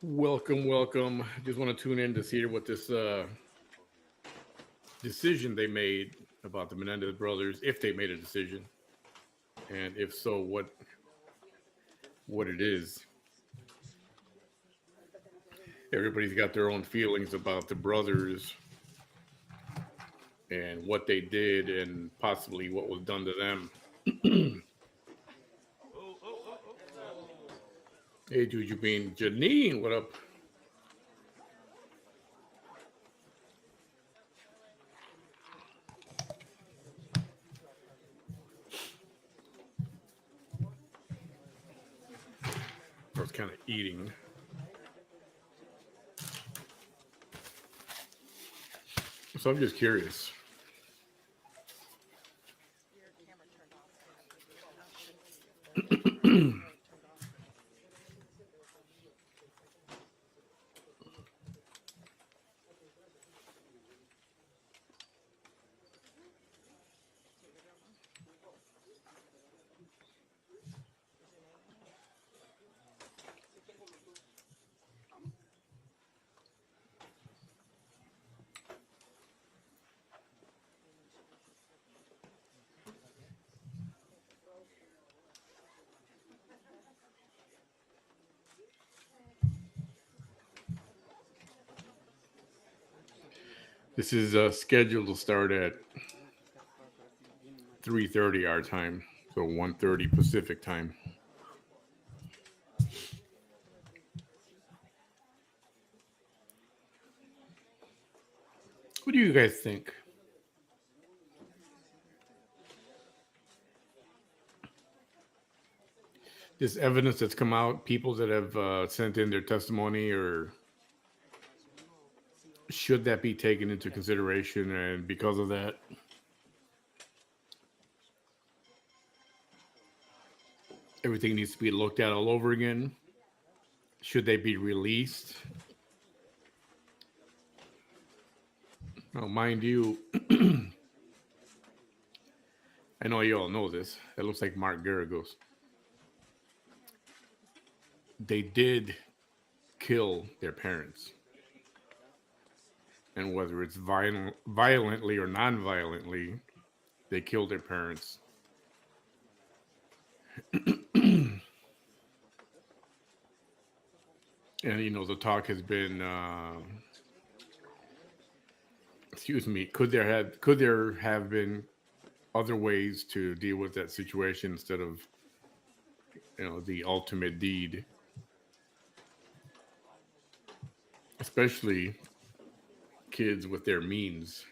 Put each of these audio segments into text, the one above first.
Welcome, welcome. Just want to tune in to see what this decision they made about the Menendez brothers, if they made a decision, and if so, what it is. Everybody's got their own feelings about the brothers and what they did, and possibly what was done to them. Hey, Juju Bean, Janine, what up? I was kind of eating. So I'm just curious. This is scheduled to start at 3:30 our time, so 1:30 Pacific time. What do you guys think? This evidence that's come out, people that have sent in their testimony, or should that be taken into consideration? And because of that, everything needs to be looked at all over again. Should they be released? Now, mind you, I know you all know this. That looks like Mark Garagos. They did kill their parents. And whether it's violently or non-violently, they killed their parents. And the talk has been, excuse me, could there have been other ways to deal with that situation instead of the ultimate deed, especially kids with their means.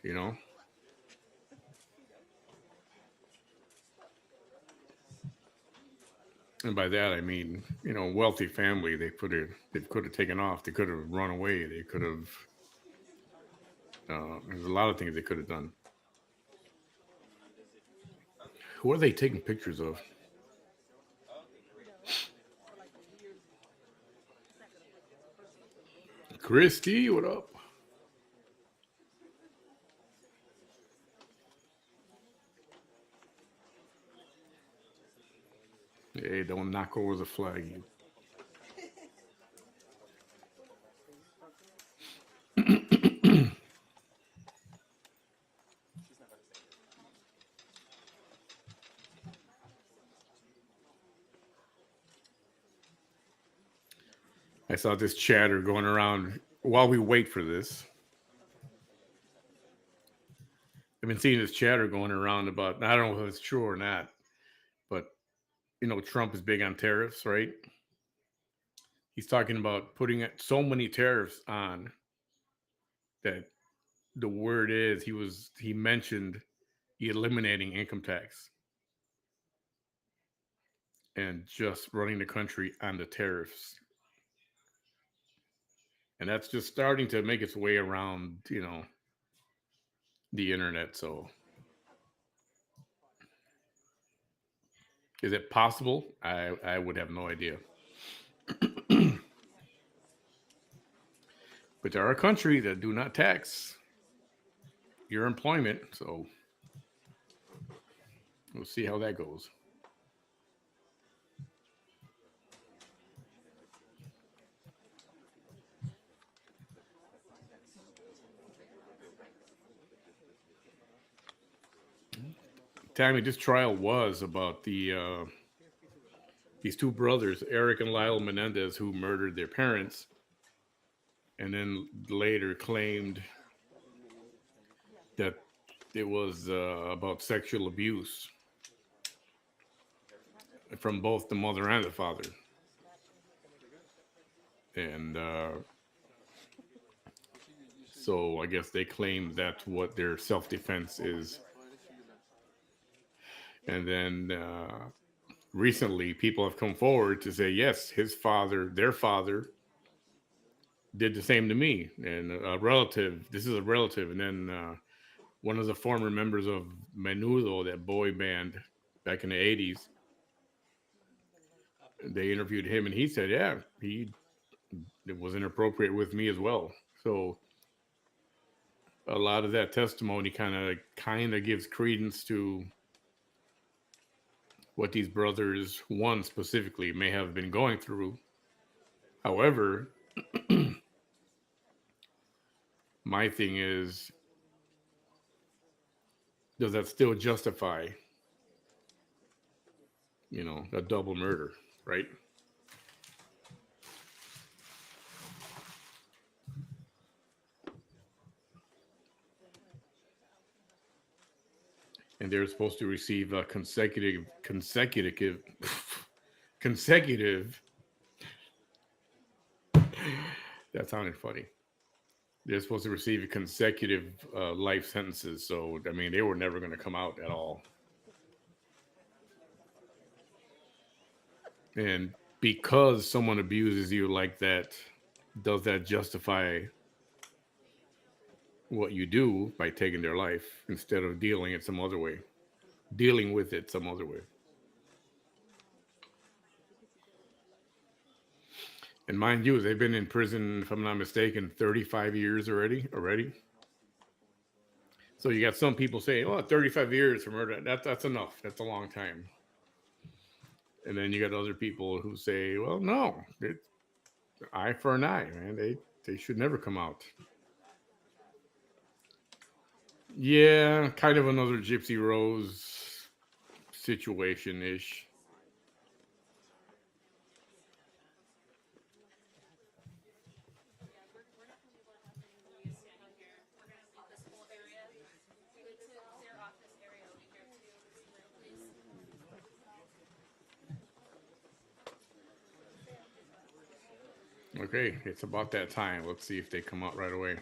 And by that I mean, wealthy family. They could have taken off. They could have run away. They could have. There's a lot of things they could have done. Who are they taking pictures of? Christy, what up? Hey, don't knock over the flag. I saw this chatter going around while we wait for this. I've been seeing this chatter going around about, I don't know if it's true or not, but Trump is big on tariffs, right? He's talking about putting so many tariffs on that the word is he mentioned eliminating income tax and just running the country on the tariffs. And that's just starting to make its way around, the internet. So, is it possible? I would have no idea. But there are countries that do not tax your employment. So, we'll see how that goes. Tammy, this trial was about these two brothers, Eric and Lyle Menendez, who murdered their parents and then later claimed that it was about sexual abuse from both the mother and the father. And so I guess they claim that's what their self defense is. And then recently, people have come forward to say, yes, his father, their father, did the same to me. And a relative, this is a relative. And then one of the former members of Menudo, that boy band back in the 80s, they interviewed him and he said, yeah, he it was inappropriate with me as well. So a lot of that testimony kind of gives credence to what these brothers, one specifically, may have been going through. However, my thing is, does that still justify, a double murder, right? And they're supposed to receive a consecutive. That sounded funny. They're supposed to receive consecutive life sentences. So I mean, they were never going to come out at all. And because someone abuses you like that, does that justify what you do by taking their life instead of dealing with it some other way? And mind you, they've been in prison, if I'm not mistaken, 35 years already. So you got some people saying, "Oh, 35 years for murder. That's enough. That's a long time." And then you got other people who say, "Well, no, it's eye for an eye, man. They should never come out." Yeah, kind of another Gypsy Rose situation ish. Okay, it's about that time. Let's see if they come out right away.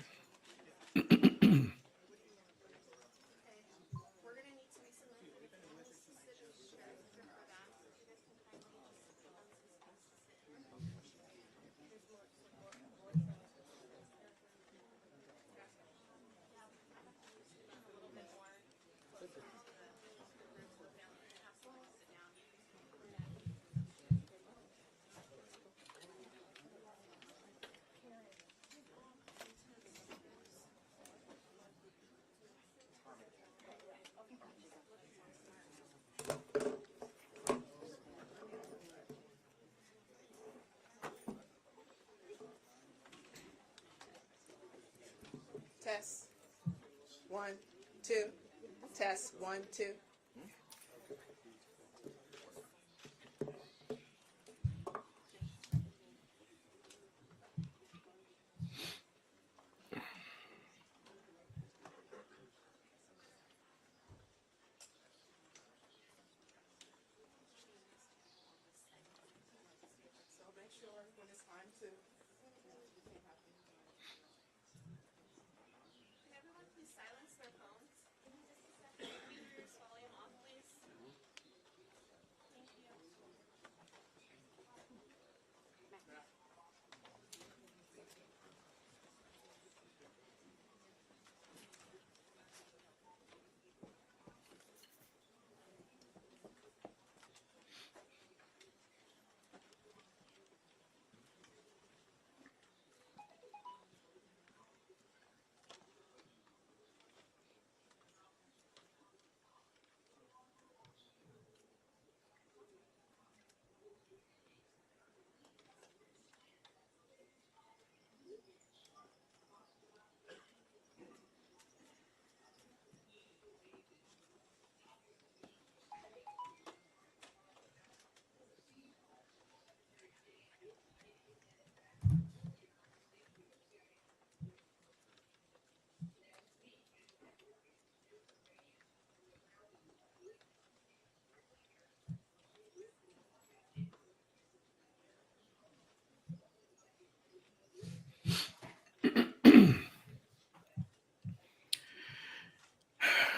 Test. One, two. Test. One, two. So make sure when it's time to.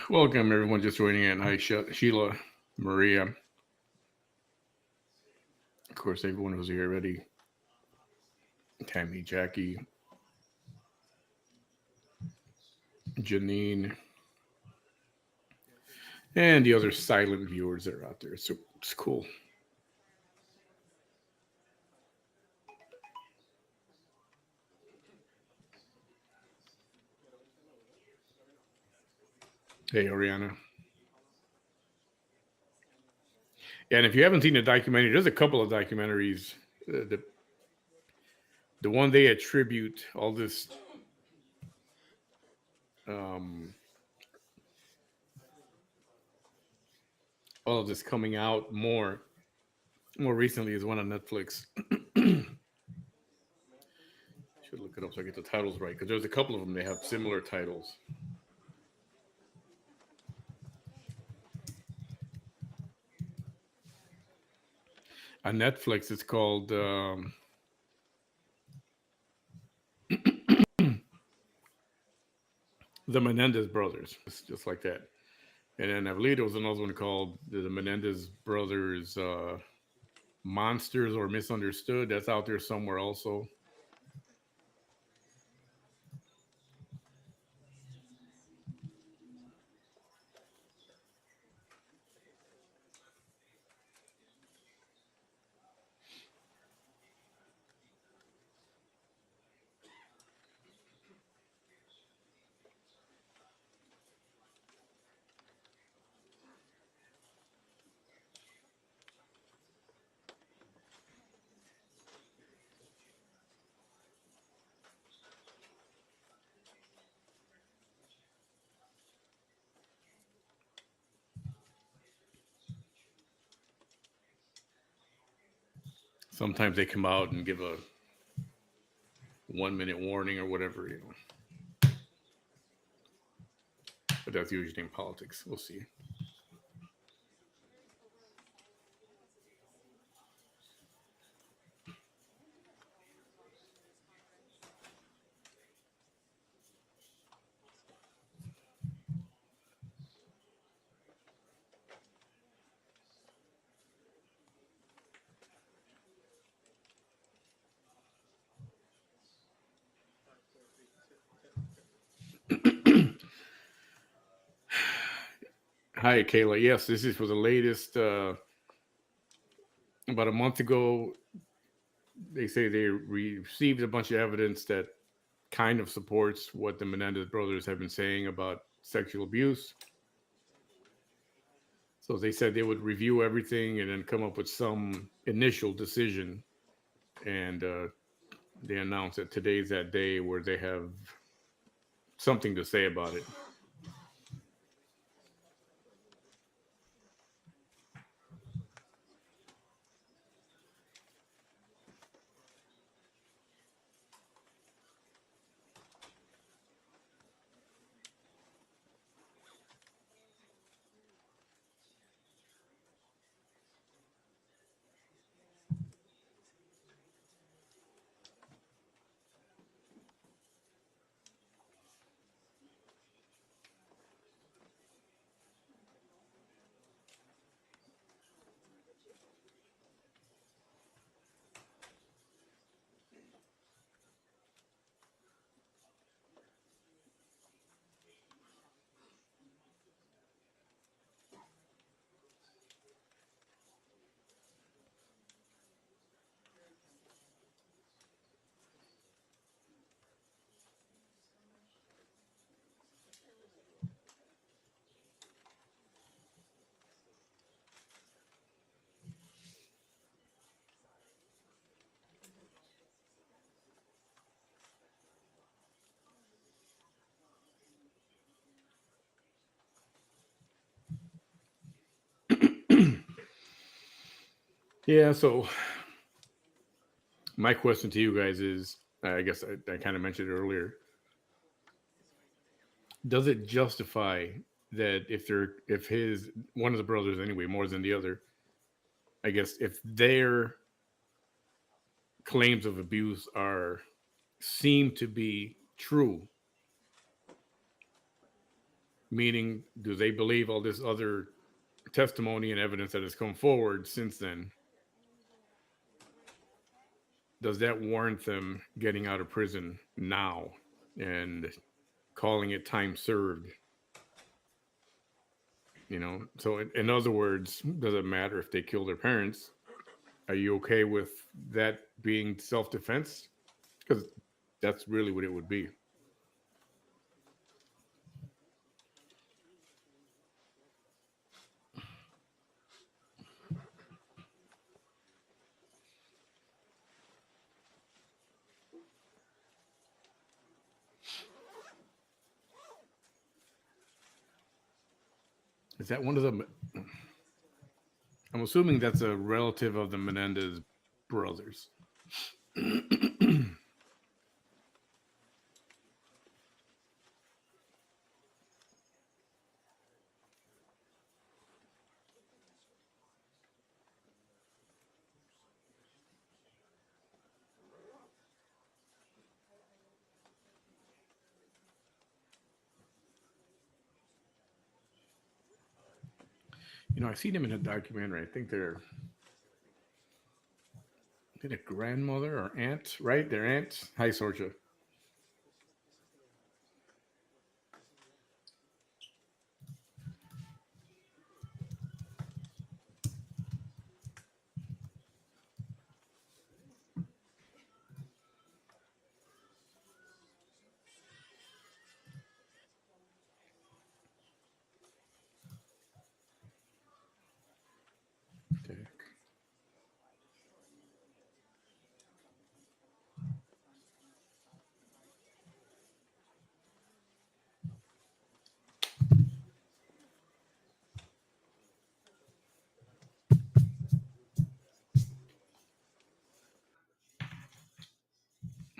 Welcome, everyone just joining in. Hi, Sheila, Maria. Of course, everyone who's here already. Tammy, Jackie, Janine, and the other silent viewers that are out there. So it's cool. Hey, Oriana. And if you haven't seen the documentary, there's a couple of documentaries. The one they attribute all this um, all of this coming out more recently is one on Netflix. Should look it up so I get the titles right because there's a couple of them they have similar titles. On Netflix, it's called The Menendez Brothers. It's just like that. And then I believe there was another one called The Menendez Brothers Monsters or Misunderstood. That's out there somewhere also. Sometimes they come out and give a 1 minute warning or whatever, But that's usually in politics. We'll see. Hi, Kayla. Yes, this is for the latest. About a month ago, they say they received a bunch of evidence that kind of supports what the Menendez brothers have been saying about sexual abuse. So they said they would review everything and then come up with some initial decision. And they announced that today's that day where they have something to say about it. Yeah. So my question to you guys is, I guess I kind of mentioned it earlier. Does it justify that if his one of the brothers anyway more than the other, I guess if their claims of abuse are seem to be true, meaning do they believe all this other testimony and evidence that has come forward since then? Does that warrant them getting out of prison now and calling it time served? So in other words, does it matter if they kill their parents? Are you okay with that being self-defense? Because that's really what it would be. Is that one of the? I'm assuming that's a relative of the Menendez brothers. I seen them in a documentary. I think they're a grandmother or aunt, right? Their aunt. Hi, Sorcha.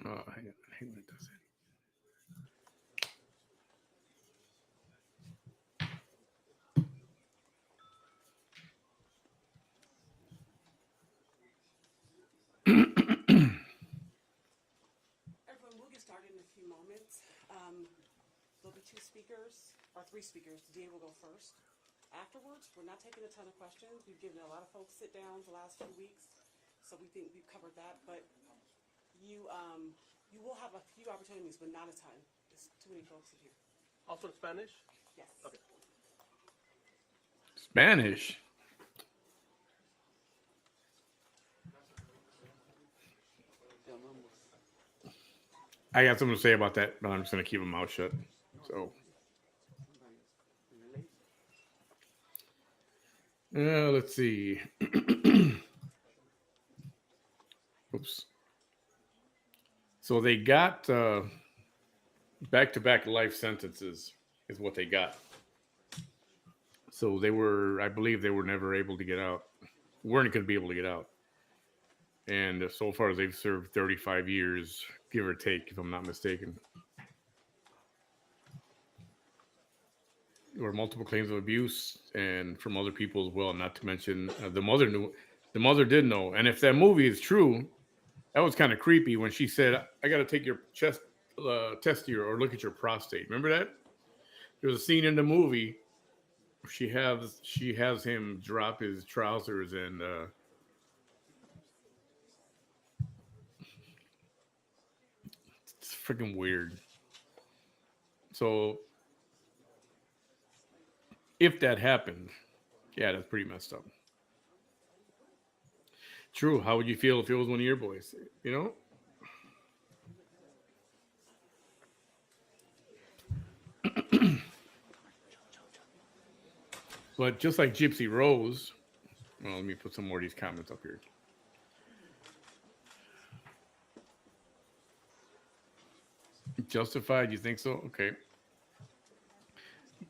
Oh, hang on. I hate when it does that. Everyone, we'll get started in a few moments. There'll be two speakers, or three speakers. DA will go first. Afterwards, we're not taking a ton of questions. We've given a lot of folks sit downs the last few weeks, so we think we've covered that. But you will have a few opportunities, but not a ton. There's too many folks in here. Also Spanish? Yes. Okay. Spanish. I got something to say about that, but I'm just going to keep my mouth shut. So, let's see. Oops. So they got back-to-back life sentences is what they got. So I believe they were never able to get out. Weren't going to be able to get out. And so far they've served 35 years, give or take, if I'm not mistaken. There were multiple claims of abuse and from other people as well. Not to mention the mother knew. The mother did know. And if that movie is true, that was kind of creepy when she said, "I got to take your chest test you or look at your prostate." Remember that? There was a scene in the movie. She has him drop his trousers and it's freaking weird. So if that happened, yeah, that's pretty messed up. True. How would you feel if it was one of your boys? You know? But just like Gypsy Rose, well, let me put some more of these comments up here. Justified? You think so? Okay.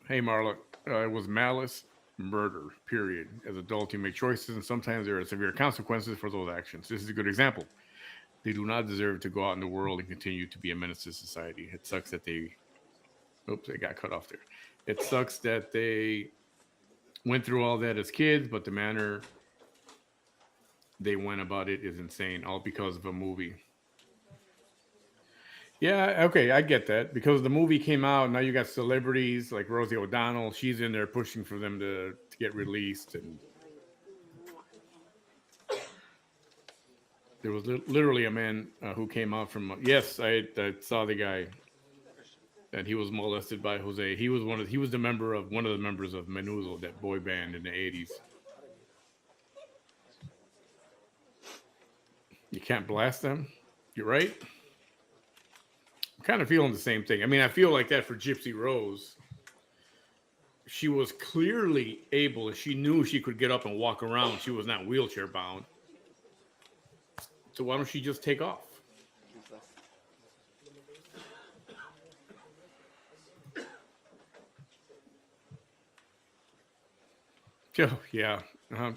Hey, Marla, it was malice. murder, period. As adults, you make choices, and sometimes there are severe consequences for those actions. This is a good example. They do not deserve to go out in the world and continue to be a menace to society. It sucks that they, oops, they got cut off there. It sucks that they went through all that as kids, but the manner they went about it is insane, all because of a movie. Yeah, okay, I get that because the movie came out. Now you got celebrities like Rosie O'Donnell. She's in there pushing for them to get released, and there was literally a man who came out from. Yes, I saw the guy that he was molested by Jose. He was the member of one of the members of Menudo, that boy band in the '80s. You can't blast them. You're right. I'm kind of feeling the same thing. I mean, I feel like that for Gypsy Rose. She was clearly able. She knew she could get up and walk around. She was not wheelchair bound. So why don't she just take off? Oh, yeah. Uh-huh.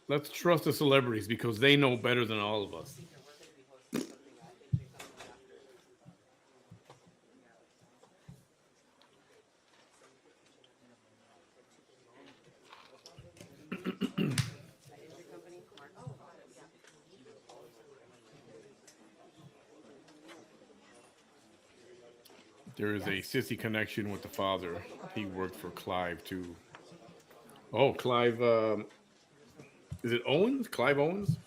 Let's trust the celebrities because they know better than all of us. There is a sissy connection with the father. He worked for Clive too. Oh, Clive. Is it Owens? Clive Owens?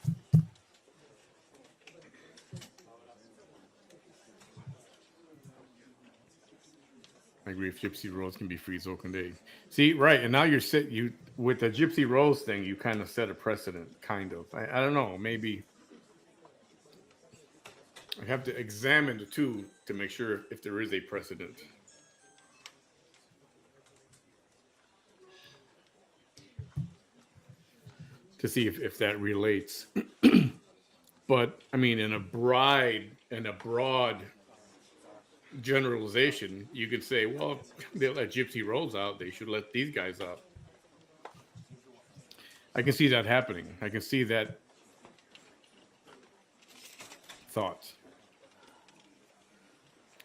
I agree. If Gypsy Rose can be free, so can they. See, right, and now you with the Gypsy Rose thing. You kind of set a precedent, kind of. I don't know. Maybe I have to examine the two to make sure if there is a precedent. To see if that relates. But I mean, in a broad generalization, you could say, well, they let Gypsy Rose out, they should let these guys out. I can see that happening. I can see that thought.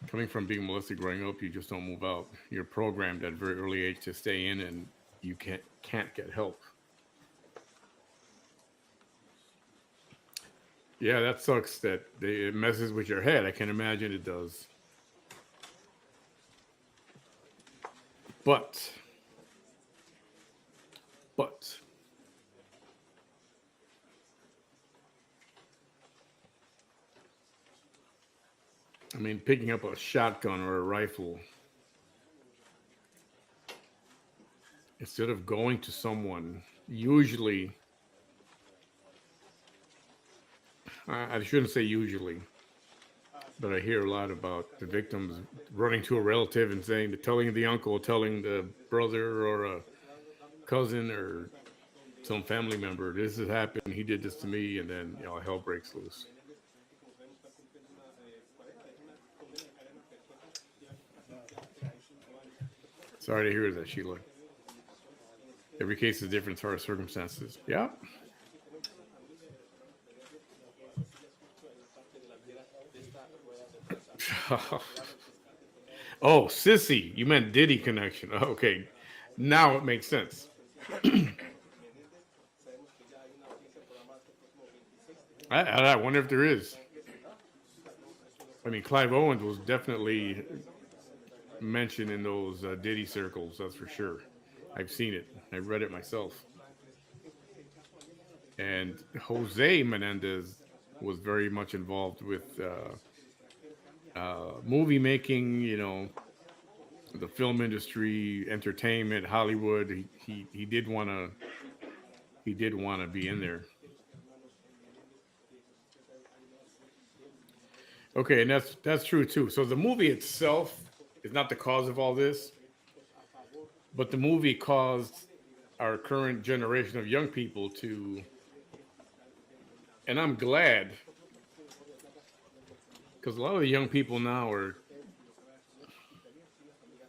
Coming from being molested growing up, you just don't move out. You're programmed at a very early age to stay in, and you can't get help. Yeah, that sucks. It messes with your head. I can imagine it does. But, but, I mean, picking up a shotgun or a rifle, instead of going to someone, usually, I shouldn't say usually, but I hear a lot about the victims running to a relative and telling the uncle, telling the brother or a cousin or some family member, this has happened, he did this to me, and then hell breaks loose. Sorry to hear that, Sheila. Every case is different as far as circumstances. Yeah. Oh, sissy. You meant Diddy connection. Okay. Now it makes sense. I wonder if there is. I mean, Clive Owens was definitely mentioned in those Diddy circles, that's for sure. I've seen it. I've read it myself. And Jose Menendez was very much involved with movie making, the film industry, entertainment, Hollywood. He did want to be in there. Okay, and that's true too. So the movie itself is not the cause of all this, but the movie caused our current generation of young people to, and I'm glad, because a lot of the young people now are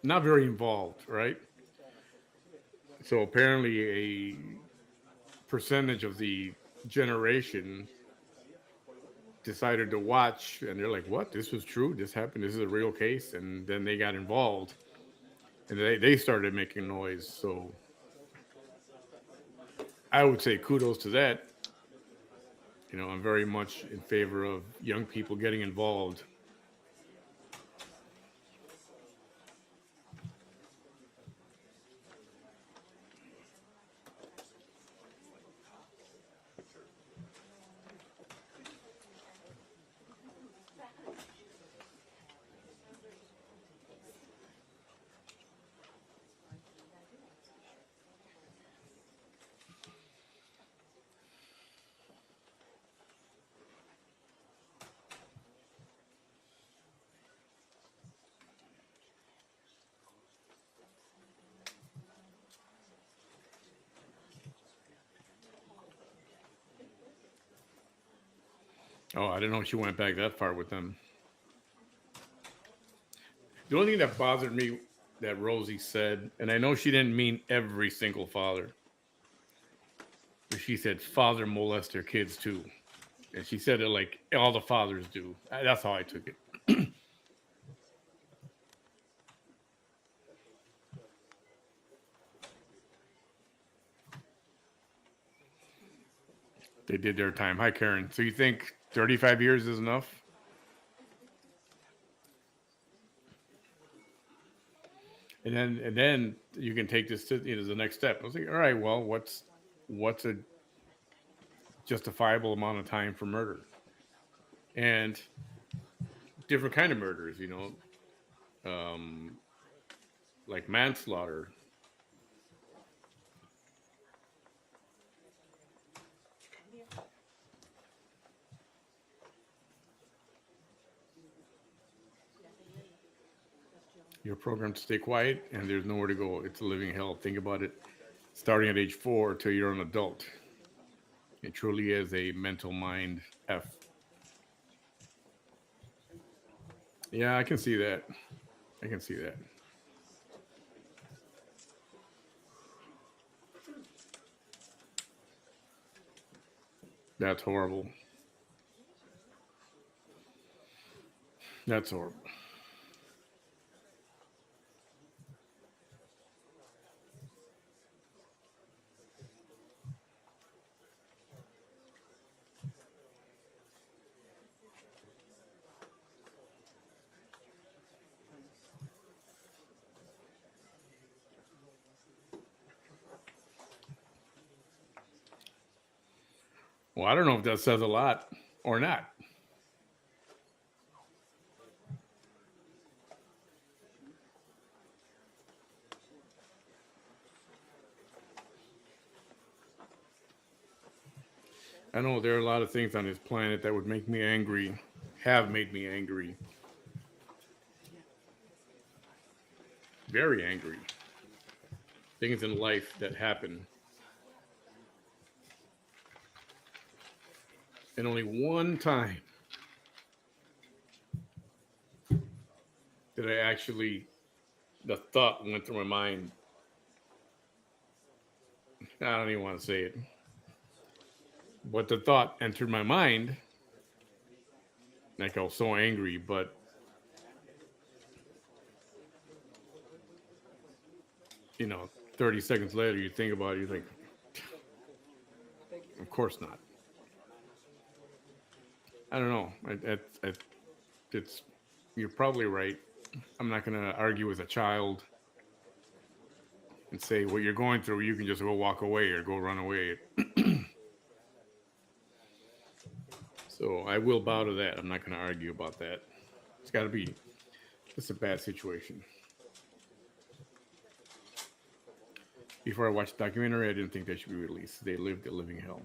not very involved, right? So apparently, a percentage of the generation decided to watch, and they're like, "What? This was true. This happened. This is a real case." And then they got involved, and they started making noise. So I would say kudos to that. I'm very much in favor of young people getting involved. Oh, I didn't know she went back that far with them. The only thing that bothered me that Rosie said, and I know she didn't mean every single father, but she said father molest their kids too. And she said it like all the fathers do. That's how I took it. They did their time. Hi, Karen. So you think 35 years is enough? And then you can take this to the next step. I was like, all right, well, what's a justifiable amount of time for murder? And different kind of murders, like manslaughter. You're programmed to stay quiet, and there's nowhere to go. It's a living hell. Think about it. Starting at age 4 till you're an adult, it truly is a mental mind F. Yeah, I can see that. I can see that. That's horrible. That's horrible. Well, I don't know if that says a lot or not. I know there are a lot of things on this planet that would make me angry, have made me angry, very angry. Things in life that happen. And only one time did I actually, the thought went through my mind. I don't even want to say it. But the thought entered my mind. Like I was so angry, but 30 seconds later, you think about it, you think, of course not. I don't know. It's you're probably right. I'm not going to argue with a child and say what you're going through. You can just go walk away or go run away. So I will bow to that. I'm not going to argue about that. It's got to be. It's a bad situation. Before I watched the documentary, I didn't think they should be released. They lived a living hell.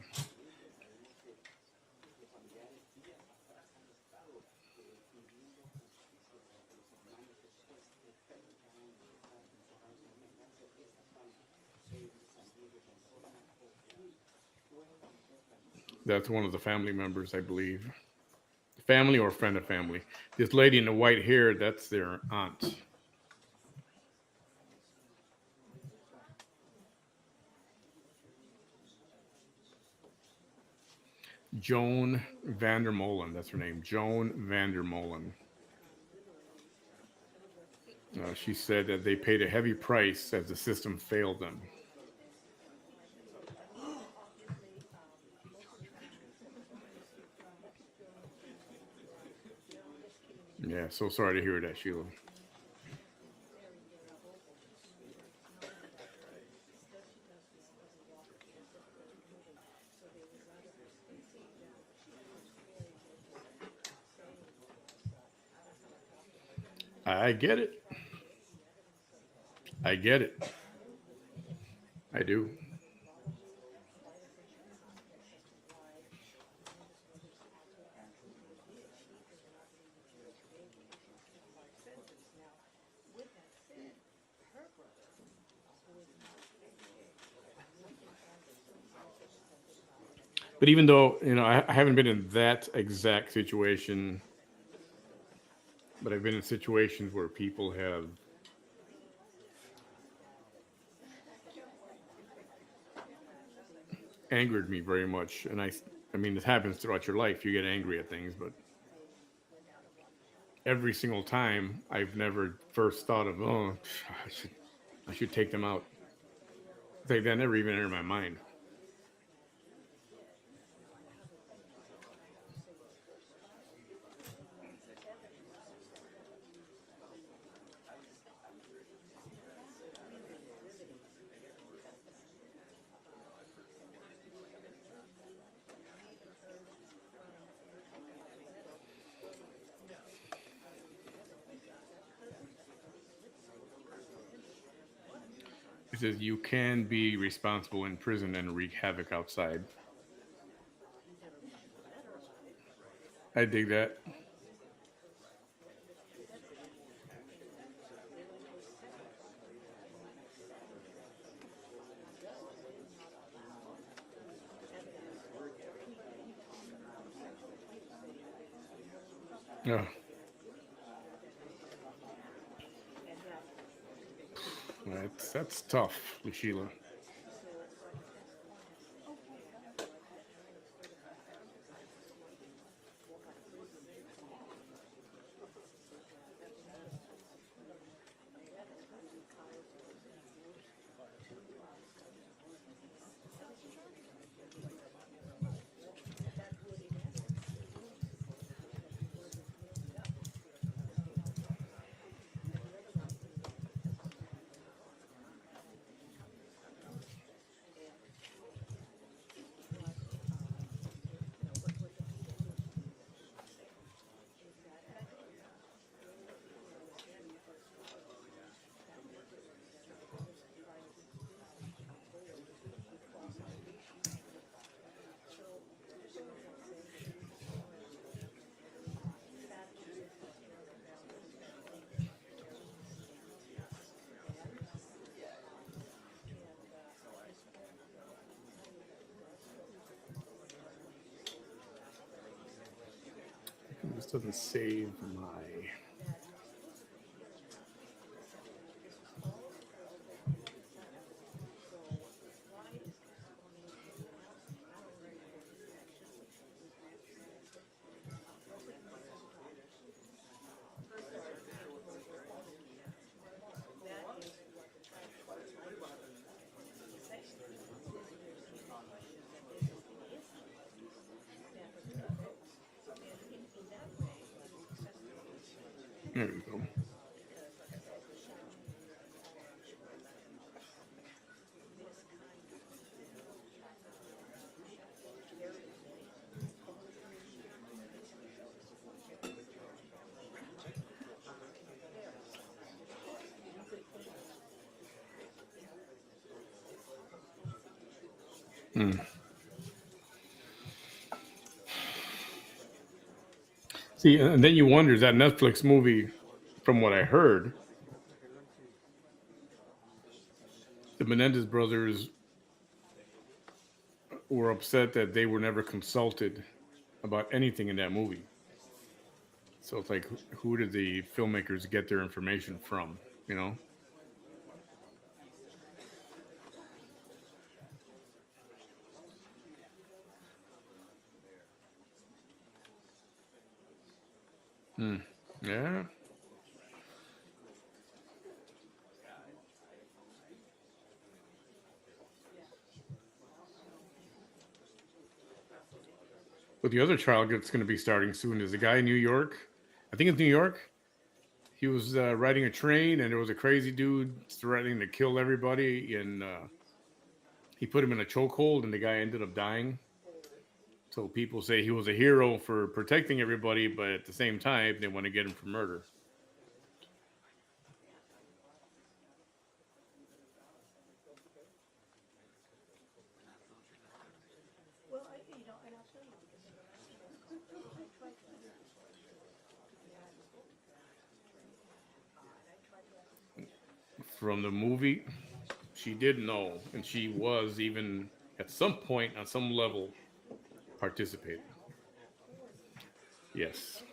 That's one of the family members, I believe. Family or friend of family. This lady in the white hair, that's their aunt. Joan Vandermolen. That's her name. Joan Vandermolen. She said that they paid a heavy price as the system failed them. Yeah, so sorry to hear that, Sheila. I get it. I get it. I do. But even though, I haven't been in that exact situation, but I've been in situations where people have angered me very much. And I mean, this happens throughout your life. You get angry at things, but every single time I've never first thought of, oh, I should take them out. It's like that never even entered my mind. It says you can be responsible in prison and wreak havoc outside. I dig that. Oh, that's tough, Sheila. This doesn't save my. There we go. Hmm. See, and then you wonder, is that Netflix movie, from what I heard, the Menendez brothers were upset that they were never consulted about anything in that movie. So it's like, who did the filmmakers get their information from? You know? Yeah. But the other trial that's going to be starting soon is a guy in New York. I think it's New York. He was riding a train, and there was a crazy dude threatening to kill everybody, and he put him in a chokehold, and the guy ended up dying. So people say he was a hero for protecting everybody, but at the same time, they want to get him for murder. From the movie, she did know, and she was even at some point on some level participating. Yes.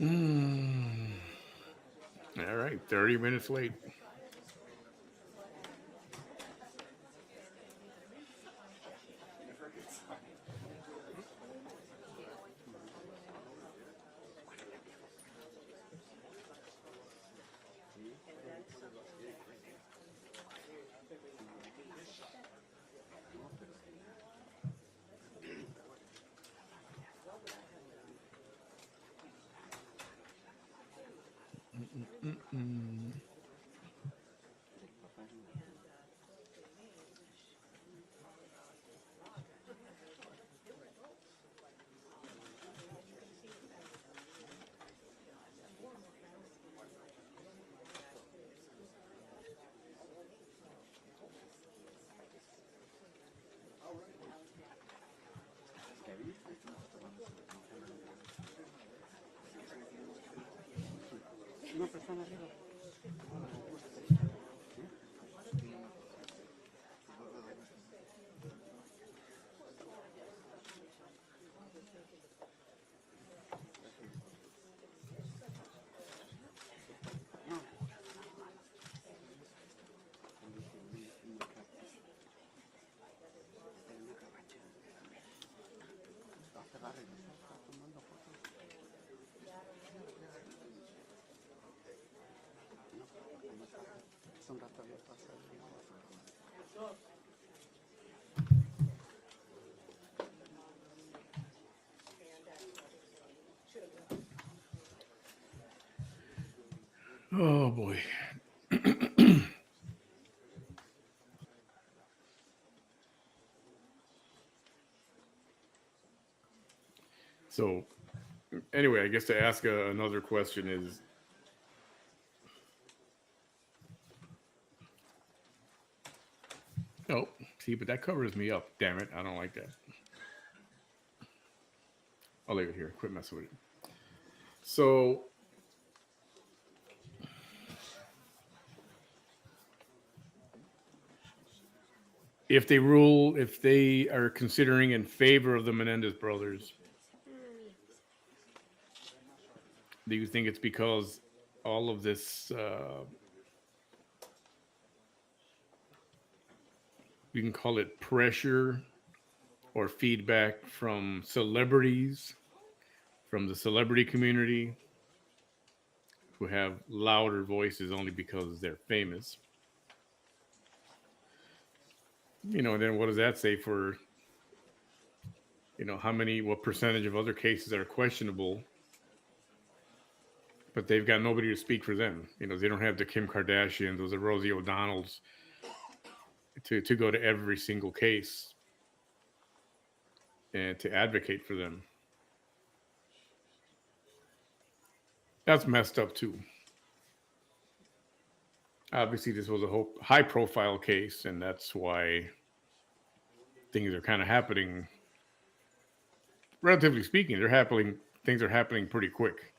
Mm. All right, 30 minutes late. Mm-mm. Oh boy. So anyway, I guess to ask another question is, oh, see, but that covers me up. Damn it, I don't like that. I'll leave it here. Quit messing with it. So if they are considering in favor of the Menendez brothers, do you think it's because all of this, you can call it pressure or feedback from celebrities, from the celebrity community, who have louder voices only because they're famous. Then what does that say for, what percentage of other cases are questionable, but they've got nobody to speak for them. They don't have the Kim Kardashians or the Rosie O'Donnells to go to every single case and to advocate for them. That's messed up too. Obviously, this was a high profile case, and that's why things are kind of happening. Relatively speaking, things are happening pretty quick.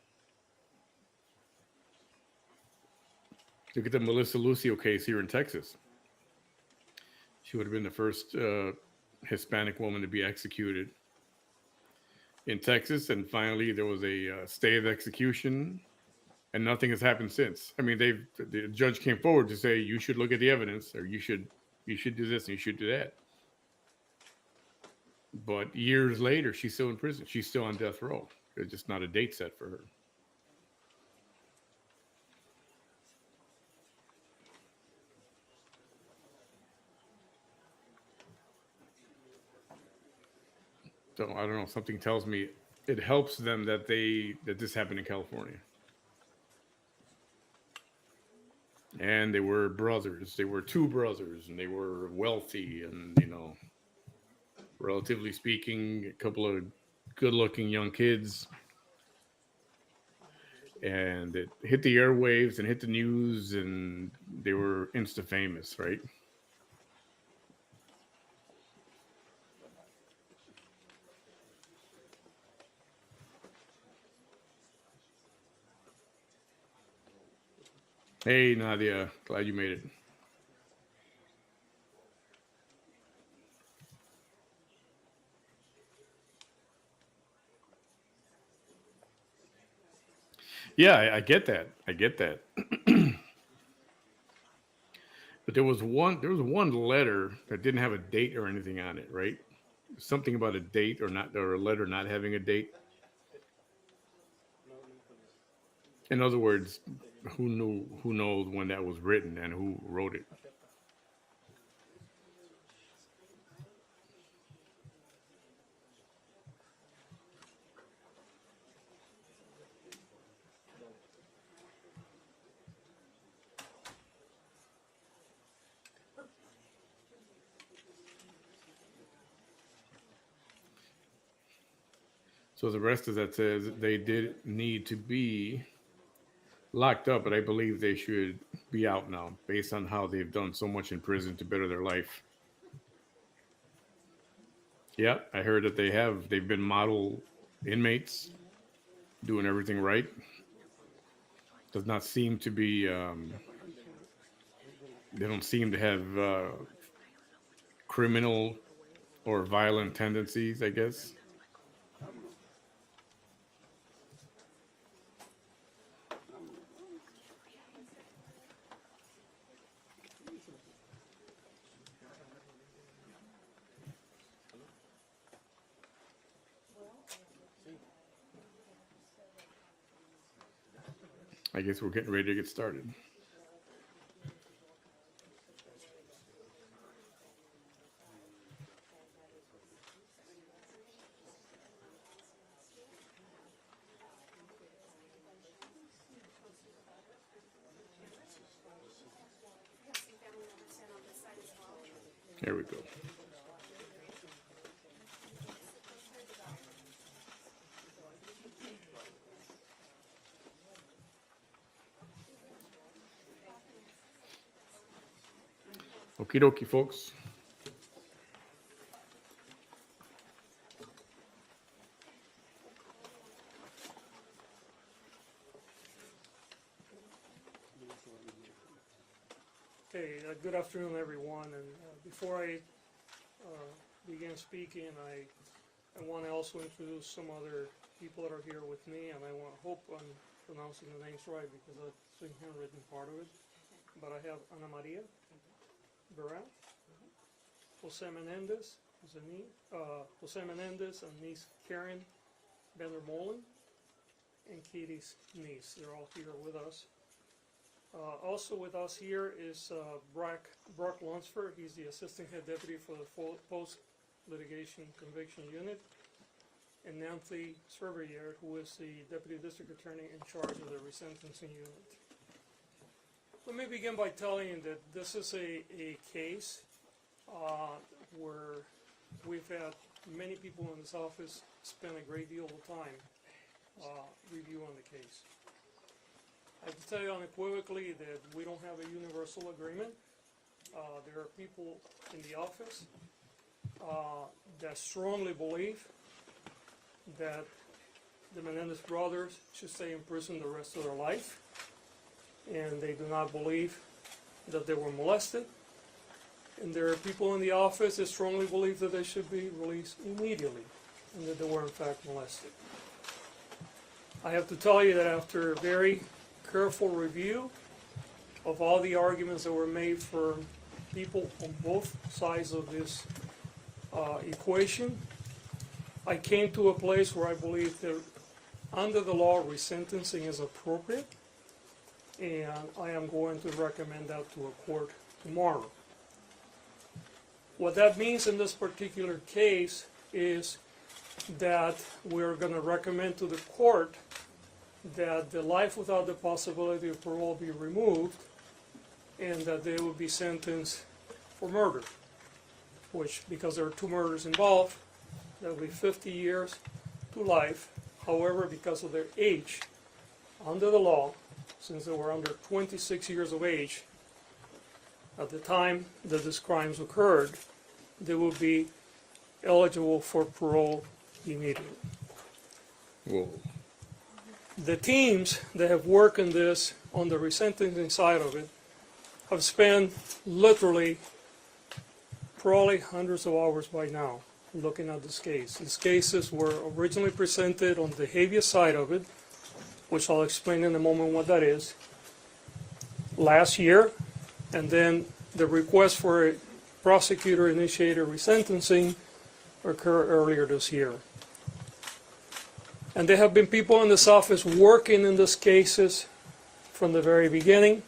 Look at the Melissa Lucio case here in Texas. She would have been the first Hispanic woman to be executed in Texas, and finally there was a stay of execution, and nothing has happened since. I mean, the judge came forward to say you should look at the evidence, or you should do this and you should do that. But years later, she's still in prison. She's still on death row. There's just not a date set for her. So I don't know. Something tells me it helps them that this happened in California. And they were brothers. They were two brothers, and they were wealthy, and relatively speaking, a couple of good-looking young kids. And it hit the airwaves and hit the news, and they were insta famous, right? Hey, Nadia, glad you made it. Yeah, I get that. I get that. But there was one letter that didn't have a date or anything on it, right? Something about a date or a letter not having a date. In other words, who knows when that was written and who wrote it. So the rest of that says they did need to be locked up, but I believe they should be out now based on how they've done so much in prison to better their life. Yeah, I heard that they've been model inmates doing everything right. Does not seem to be they don't seem to have criminal or violent tendencies, I guess. I guess we're getting ready to get started. Here we go. Okie dokie, folks. Okay, good afternoon, everyone. And before I begin speaking, I want to also introduce some other people that are here with me, and I hope I'm pronouncing the names right because it's the handwritten part of it. But I have Ana Maria Barat, Jose Menendez, Jose Menendez, and niece Karen Bender Molen, and Kitty's niece. They're all here with us. Also with us here is Brock Lunsford. He's the Assistant Head Deputy for the Post-Litigation Conviction Unit, and Nancy Cervier, who is the Deputy District Attorney in charge of the Resentencing Unit. Let me begin by telling you that this is a case where we've had many people in this office spend a great deal of time reviewing the case. I can tell you unequivocally that we don't have a universal agreement. There are people in the office that strongly believe that the Menendez brothers should stay in prison the rest of their life, and they do not believe that they were molested. And there are people in the office that strongly believe that they should be released immediately, and that they were in fact molested. I have to tell you that after a very careful review of all the arguments that were made for people on both sides of this equation, I came to a place where I believe that under the law, resentencing is appropriate, and I am going to recommend that to a court tomorrow. What that means in this particular case is that we're going to recommend to the court that the life without the possibility of parole be removed, and that they will be sentenced for murder, which, because there are 2 murders involved, that will be 50 years to life. However, because of their age, under the law, since they were under 26 years of age at the time that these crimes occurred, they will be eligible for parole immediately. Whoa. The teams that have worked on this, on the resentencing side of it, have spent literally probably hundreds of hours by now looking at this case. These cases were originally presented on the habeas side of it, which I'll explain in a moment what that is, last year, and then the request for a prosecutor-initiated resentencing occurred earlier this year. And there have been people in this office working in these cases from the very beginning,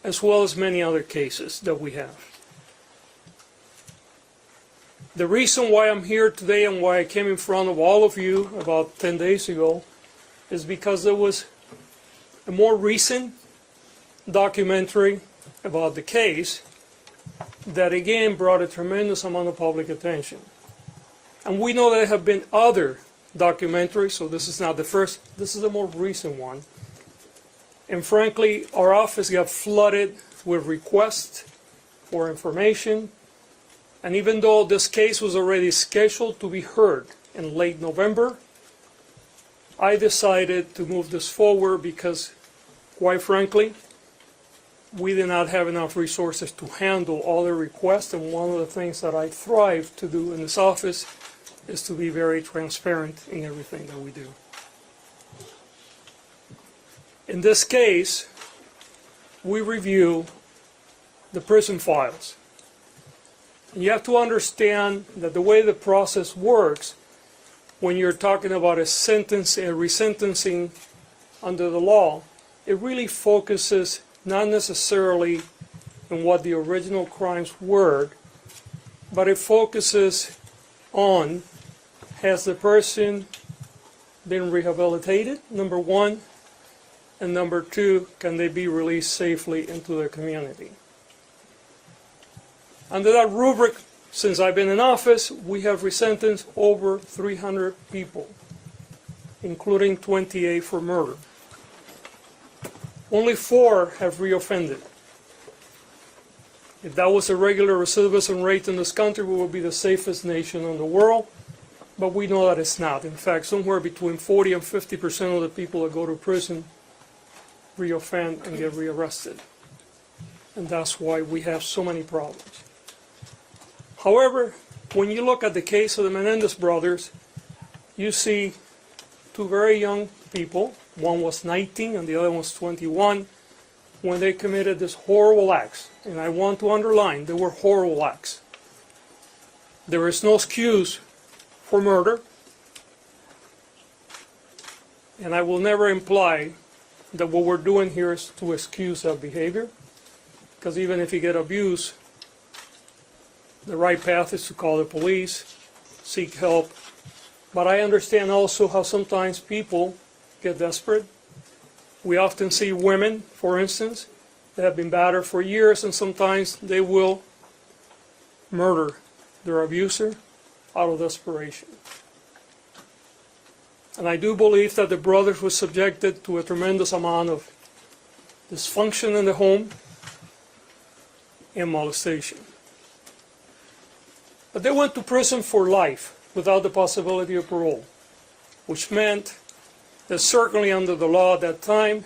as well as many other cases that we have. The reason why I'm here today and why I came in front of all of you about 10 days ago is because there was a more recent documentary about the case that again brought a tremendous amount of public attention. And we know there have been other documentaries, so this is not the first, this is the more recent one. And frankly, our office got flooded with requests for information. And even though this case was already scheduled to be heard in late November, I decided to move this forward because, quite frankly, we did not have enough resources to handle all the requests. And one of the things that I thrive to do in this office is to be very transparent in everything that we do. In this case, we review the prison files. And you have to understand that the way the process works, when you're talking about a resentencing under the law, it really focuses not necessarily on what the original crimes were, but it focuses on, has the person been rehabilitated, number one, and number two, can they be released safely into the community? Under that rubric, since I've been in office, we have resentenced over 300 people, including 28 for murder. Only 4 have reoffended. If that was a regular recidivism rate in this country, we would be the safest nation in the world, but we know that it's not. In fact, somewhere between 40 and 50% of the people that go to prison reoffend and get rearrested. And that's why we have so many problems. However, when you look at the case of the Menendez brothers, you see 2 very young people. One was 19 and the other one was 21 when they committed this horrible acts. And I want to underline, they were horrible acts. There is no excuse for murder. And I will never imply that what we're doing here is to excuse that behavior, because even if you get abused, the right path is to call the police, seek help. But I understand also how sometimes people get desperate. We often see women, for instance, that have been battered for years, and sometimes they will murder their abuser out of desperation. And I do believe that the brothers were subjected to a tremendous amount of dysfunction in the home and molestation. But they went to prison for life without the possibility of parole, which meant that certainly under the law at that time,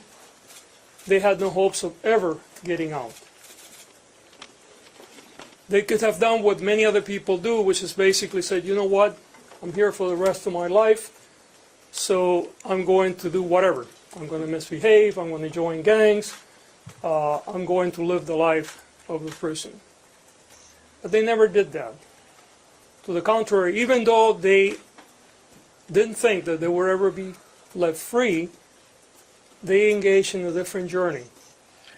they had no hopes of ever getting out. They could have done what many other people do, which is basically said, you know what, I'm here for the rest of my life, so I'm going to do whatever. I'm going to misbehave, I'm going to join gangs, I'm going to live the life of the prison. But they never did that. To the contrary, even though they didn't think that they would ever be left free, they engaged in a different journey.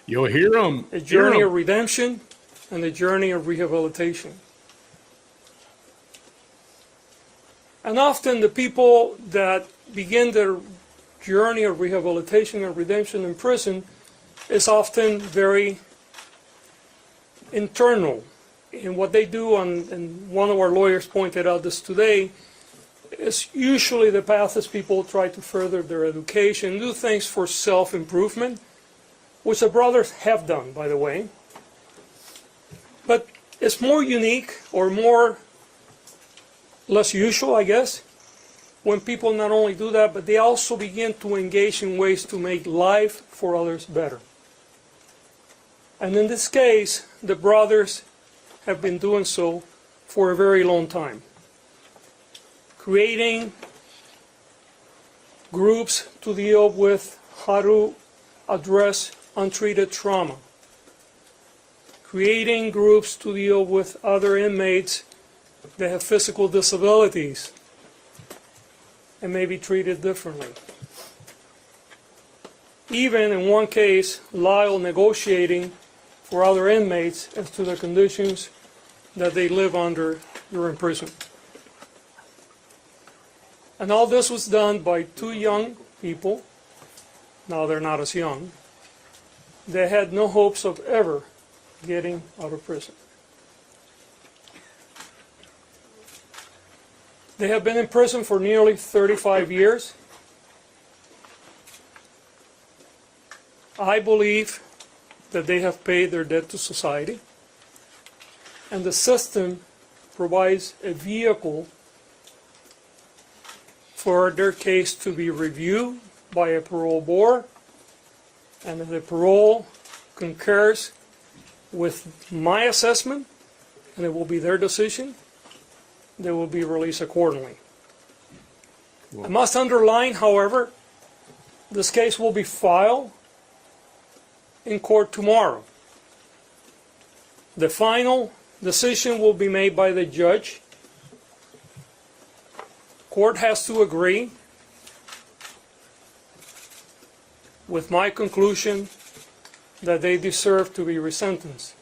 You'll hear them. A journey of redemption and a journey of rehabilitation. And often the people that begin their journey of rehabilitation and redemption in prison is often very internal. And what they do, and one of our lawyers pointed out this today, is usually the path is people try to further their education, do things for self-improvement, which the brothers have done, by the way. But it's more unique, or less usual, I guess, when people not only do that, but they also begin to engage in ways to make life for others better. And in this case, the brothers have been doing so for a very long time, creating groups to deal with how to address untreated trauma, creating groups to deal with other inmates that have physical disabilities and may be treated differently. Even in one case, Lyle negotiating for other inmates as to the conditions that they live under during prison. And all this was done by two young people, now they're not as young, they had no hopes of ever getting out of prison. They have been in prison for nearly 35 years. I believe that they have paid their debt to society, and the system provides a vehicle for their case to be reviewed by a parole board, and if the parole concurs with my assessment, and it will be their decision, they will be released accordingly. I must underline, however, this case will be filed in court tomorrow. The final decision will be made by the judge. Court has to agree with my conclusion that they deserve to be resentenced.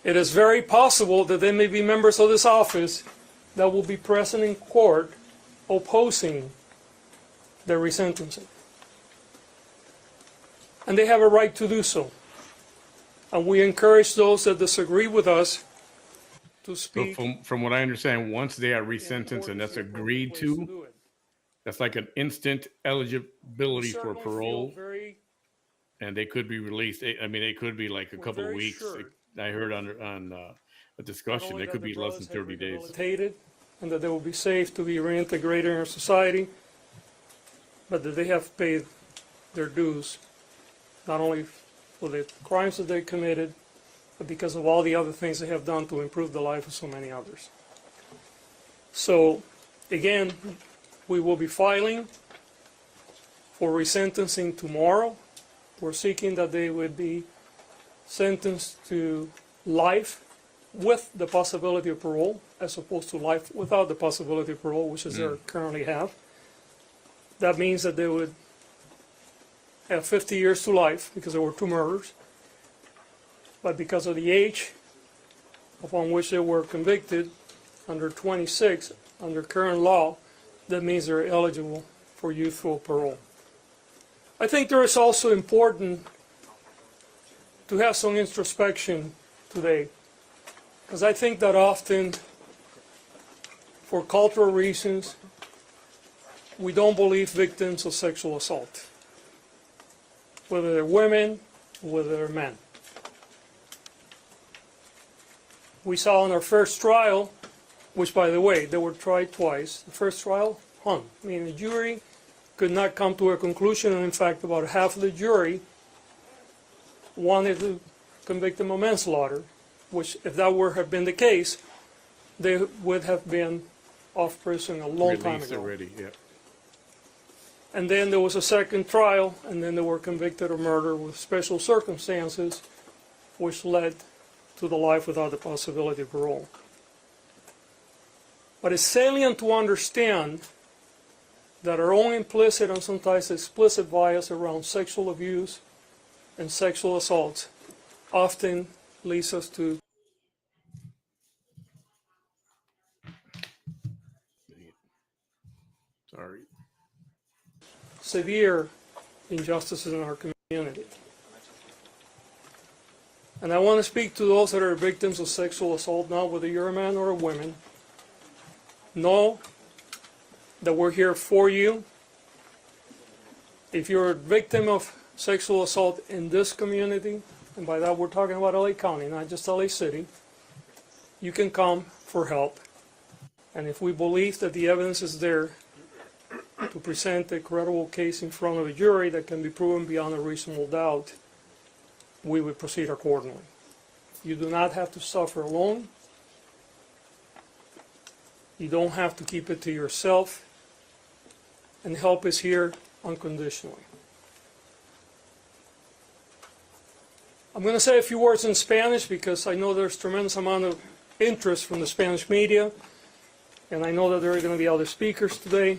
It is very possible that there may be members of this office that will be present in court opposing the resentencing. And they have a right to do so. And we encourage those that disagree with us to speak. From what I understand, once they are resentenced and that's agreed to, that's like an instant eligibility for parole, and they could be released. I mean, it could be like a couple of weeks. I heard on a discussion, it could be less than 30 days. And that they will be safe to be reintegrated in our society, but that they have paid their dues, not only for the crimes that they committed, but because of all the other things they have done to improve the life of so many others. So, again, we will be filing for resentencing tomorrow. We're seeking that they would be sentenced to life with the possibility of parole, as opposed to life without the possibility of parole, which is they currently have. that means that they would have 50 years to life because there were 2 murders. But because of the age upon which they were convicted, under 26, under current law, that means they're eligible for youthful parole. I think there is also important to have some introspection today, because I think that often, for cultural reasons, we don't believe victims of sexual assault, whether they're women, whether they're men. We saw in our first trial, which, by the way, they were tried twice. The first trial hung, meaning the jury could not come to a conclusion, and in fact about half of the jury wanted to convict them of manslaughter, which, if that were have been the case, they would have been off prison a long time Released ago. already, yeah. And then there was a second trial, and then they were convicted of murder with special circumstances, which led to the life without the possibility of parole. But it's salient to understand that our own implicit and sometimes explicit bias around sexual abuse and sexual assault often leads us to Sorry. severe injustices in our community. And I want to speak to those that are victims of sexual assault now, whether you're a man or a woman. Know that we're here for you. If you're a victim of sexual assault in this community, and by that we're talking about LA County, not just LA City, you can come for help. And if we believe that the evidence is there to present a credible case in front of a jury that can be proven beyond a reasonable doubt, we would proceed accordingly. You do not have to suffer alone. You don't have to keep it to yourself. And help is here unconditionally. I'm going to say a few words in Spanish because I know there's tremendous amount of interest from the Spanish media, and I know that there are going to be other speakers today,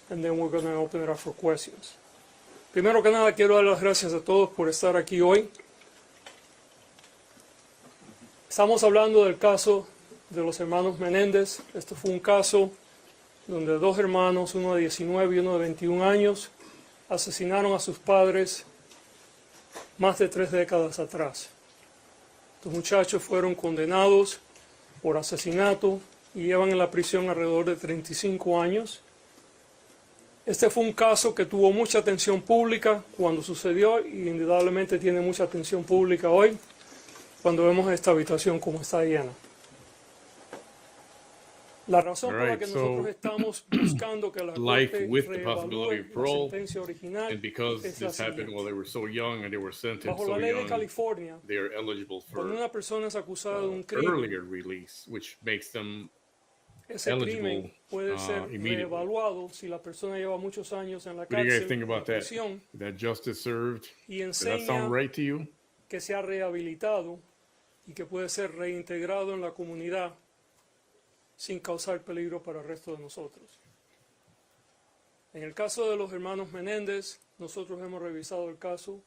and then we're going to open it up for questions. Primero que nada, quiero dar las gracias a todos por estar aquí hoy. Estamos hablando del caso de los hermanos Menéndez. Este fue un caso donde 2 hermanos, uno de 19 y uno de 21 años, asesinaron a sus padres más de 3 décadas atrás. Estos muchachos fueron condenados por asesinato y llevan en la prisión alrededor de 35 años. Este fue un caso que tuvo mucha atención pública cuando sucedió y indudablemente tiene mucha atención pública hoy cuando vemos esta habitación como está llena. La razón por la que nosotros estamos buscando que la Corte reevalúe la sentencia original And because es la this happened siguiente. while they were so young and they were sentenced Bajo la so ley de young, California, they are eligible cuando for una persona es acusada de un crimen, earlier release, which makes them ese eligible, crimen puede ser immediately. reevaluado si la persona lleva muchos años en la What do you guys cárcel, think en la about that? prisión, That justice served? y Does that enseña sound right to you? que se ha rehabilitado y que puede ser reintegrado en la comunidad sin causar peligro para el resto de nosotros. En el caso de los hermanos Menéndez, nosotros hemos revisado el caso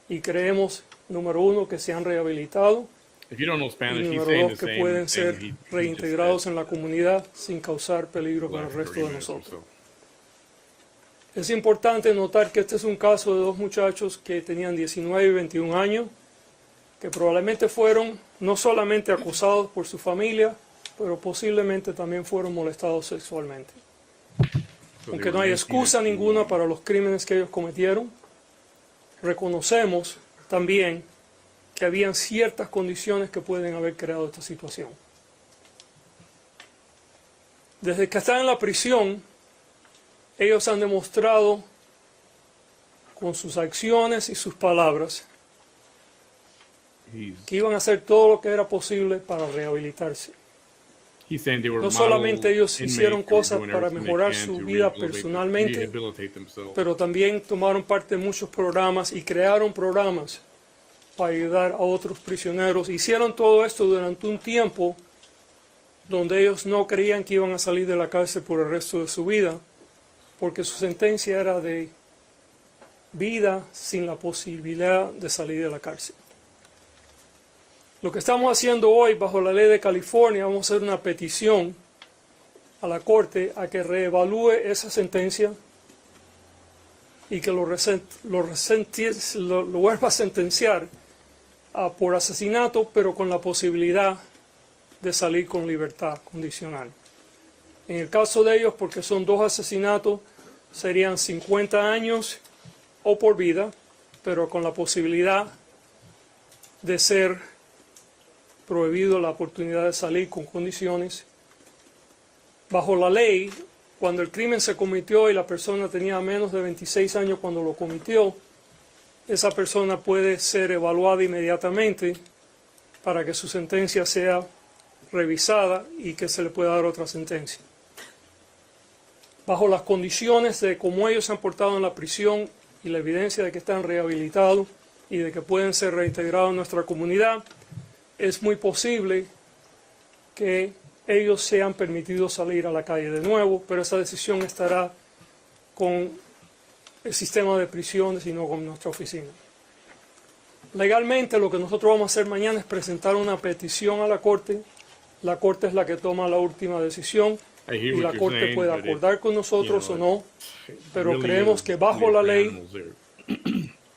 y creemos, número 1, que se han rehabilitado, If you don't know y Spanish, he's número saying 2, the que same pueden thing ser he just reintegrados said en la comunidad sin causar peligro para el last resto 30 de minutes or nosotros. so. Es importante notar que este es un caso de 2 muchachos que tenían 19 y 21 años, que probablemente fueron no solamente acosados por su familia, pero posiblemente también fueron molestados sexualmente. So Aunque they no were hay 19 excusa and ninguna 21. para los crímenes que ellos cometieron, reconocemos también que habían ciertas condiciones que pueden haber creado esta situación. Desde que están en la prisión, ellos han demostrado con sus acciones y sus palabras que iban a hacer todo lo que era posible para rehabilitarse. He's saying they were No model solamente ellos inmates hicieron who were cosas doing para everything they mejorar can su to vida rehabilitate- personalmente, rehabilitate themselves. pero también tomaron parte en muchos programas y crearon programas para ayudar a otros prisioneros. Hicieron todo esto durante un tiempo donde ellos no creían que iban a salir de la cárcel por el resto de su vida, porque su sentencia era de vida sin la posibilidad de salir de la cárcel. Lo que estamos haciendo hoy bajo la ley de California, vamos a hacer una petición a la Corte a que reevalúe esa sentencia y que lo vuelva a sentenciar por asesinato, pero con la posibilidad de salir con libertad condicional. En el caso de ellos, porque son 2 asesinatos, serían 50 años o por vida, pero con la posibilidad de ser prohibido la oportunidad de salir con condiciones. Bajo la ley, cuando el crimen se cometió y la persona tenía menos de 26 años cuando lo cometió, esa persona puede ser evaluada inmediatamente para que su sentencia sea revisada y que se le pueda dar otra sentencia. Bajo las condiciones de cómo ellos se han portado en la prisión y la evidencia de que están rehabilitados y de que pueden ser reintegrados en nuestra comunidad, es muy posible que ellos sean permitidos salir a la calle de nuevo, pero esa decisión estará con el sistema de prisiones y no con nuestra oficina. Legalmente, lo que nosotros vamos a hacer mañana es presentar una petición a la Corte. La Corte es la que toma la última decisión y la Corte puede acordar con nosotros o no, pero creemos que bajo la ley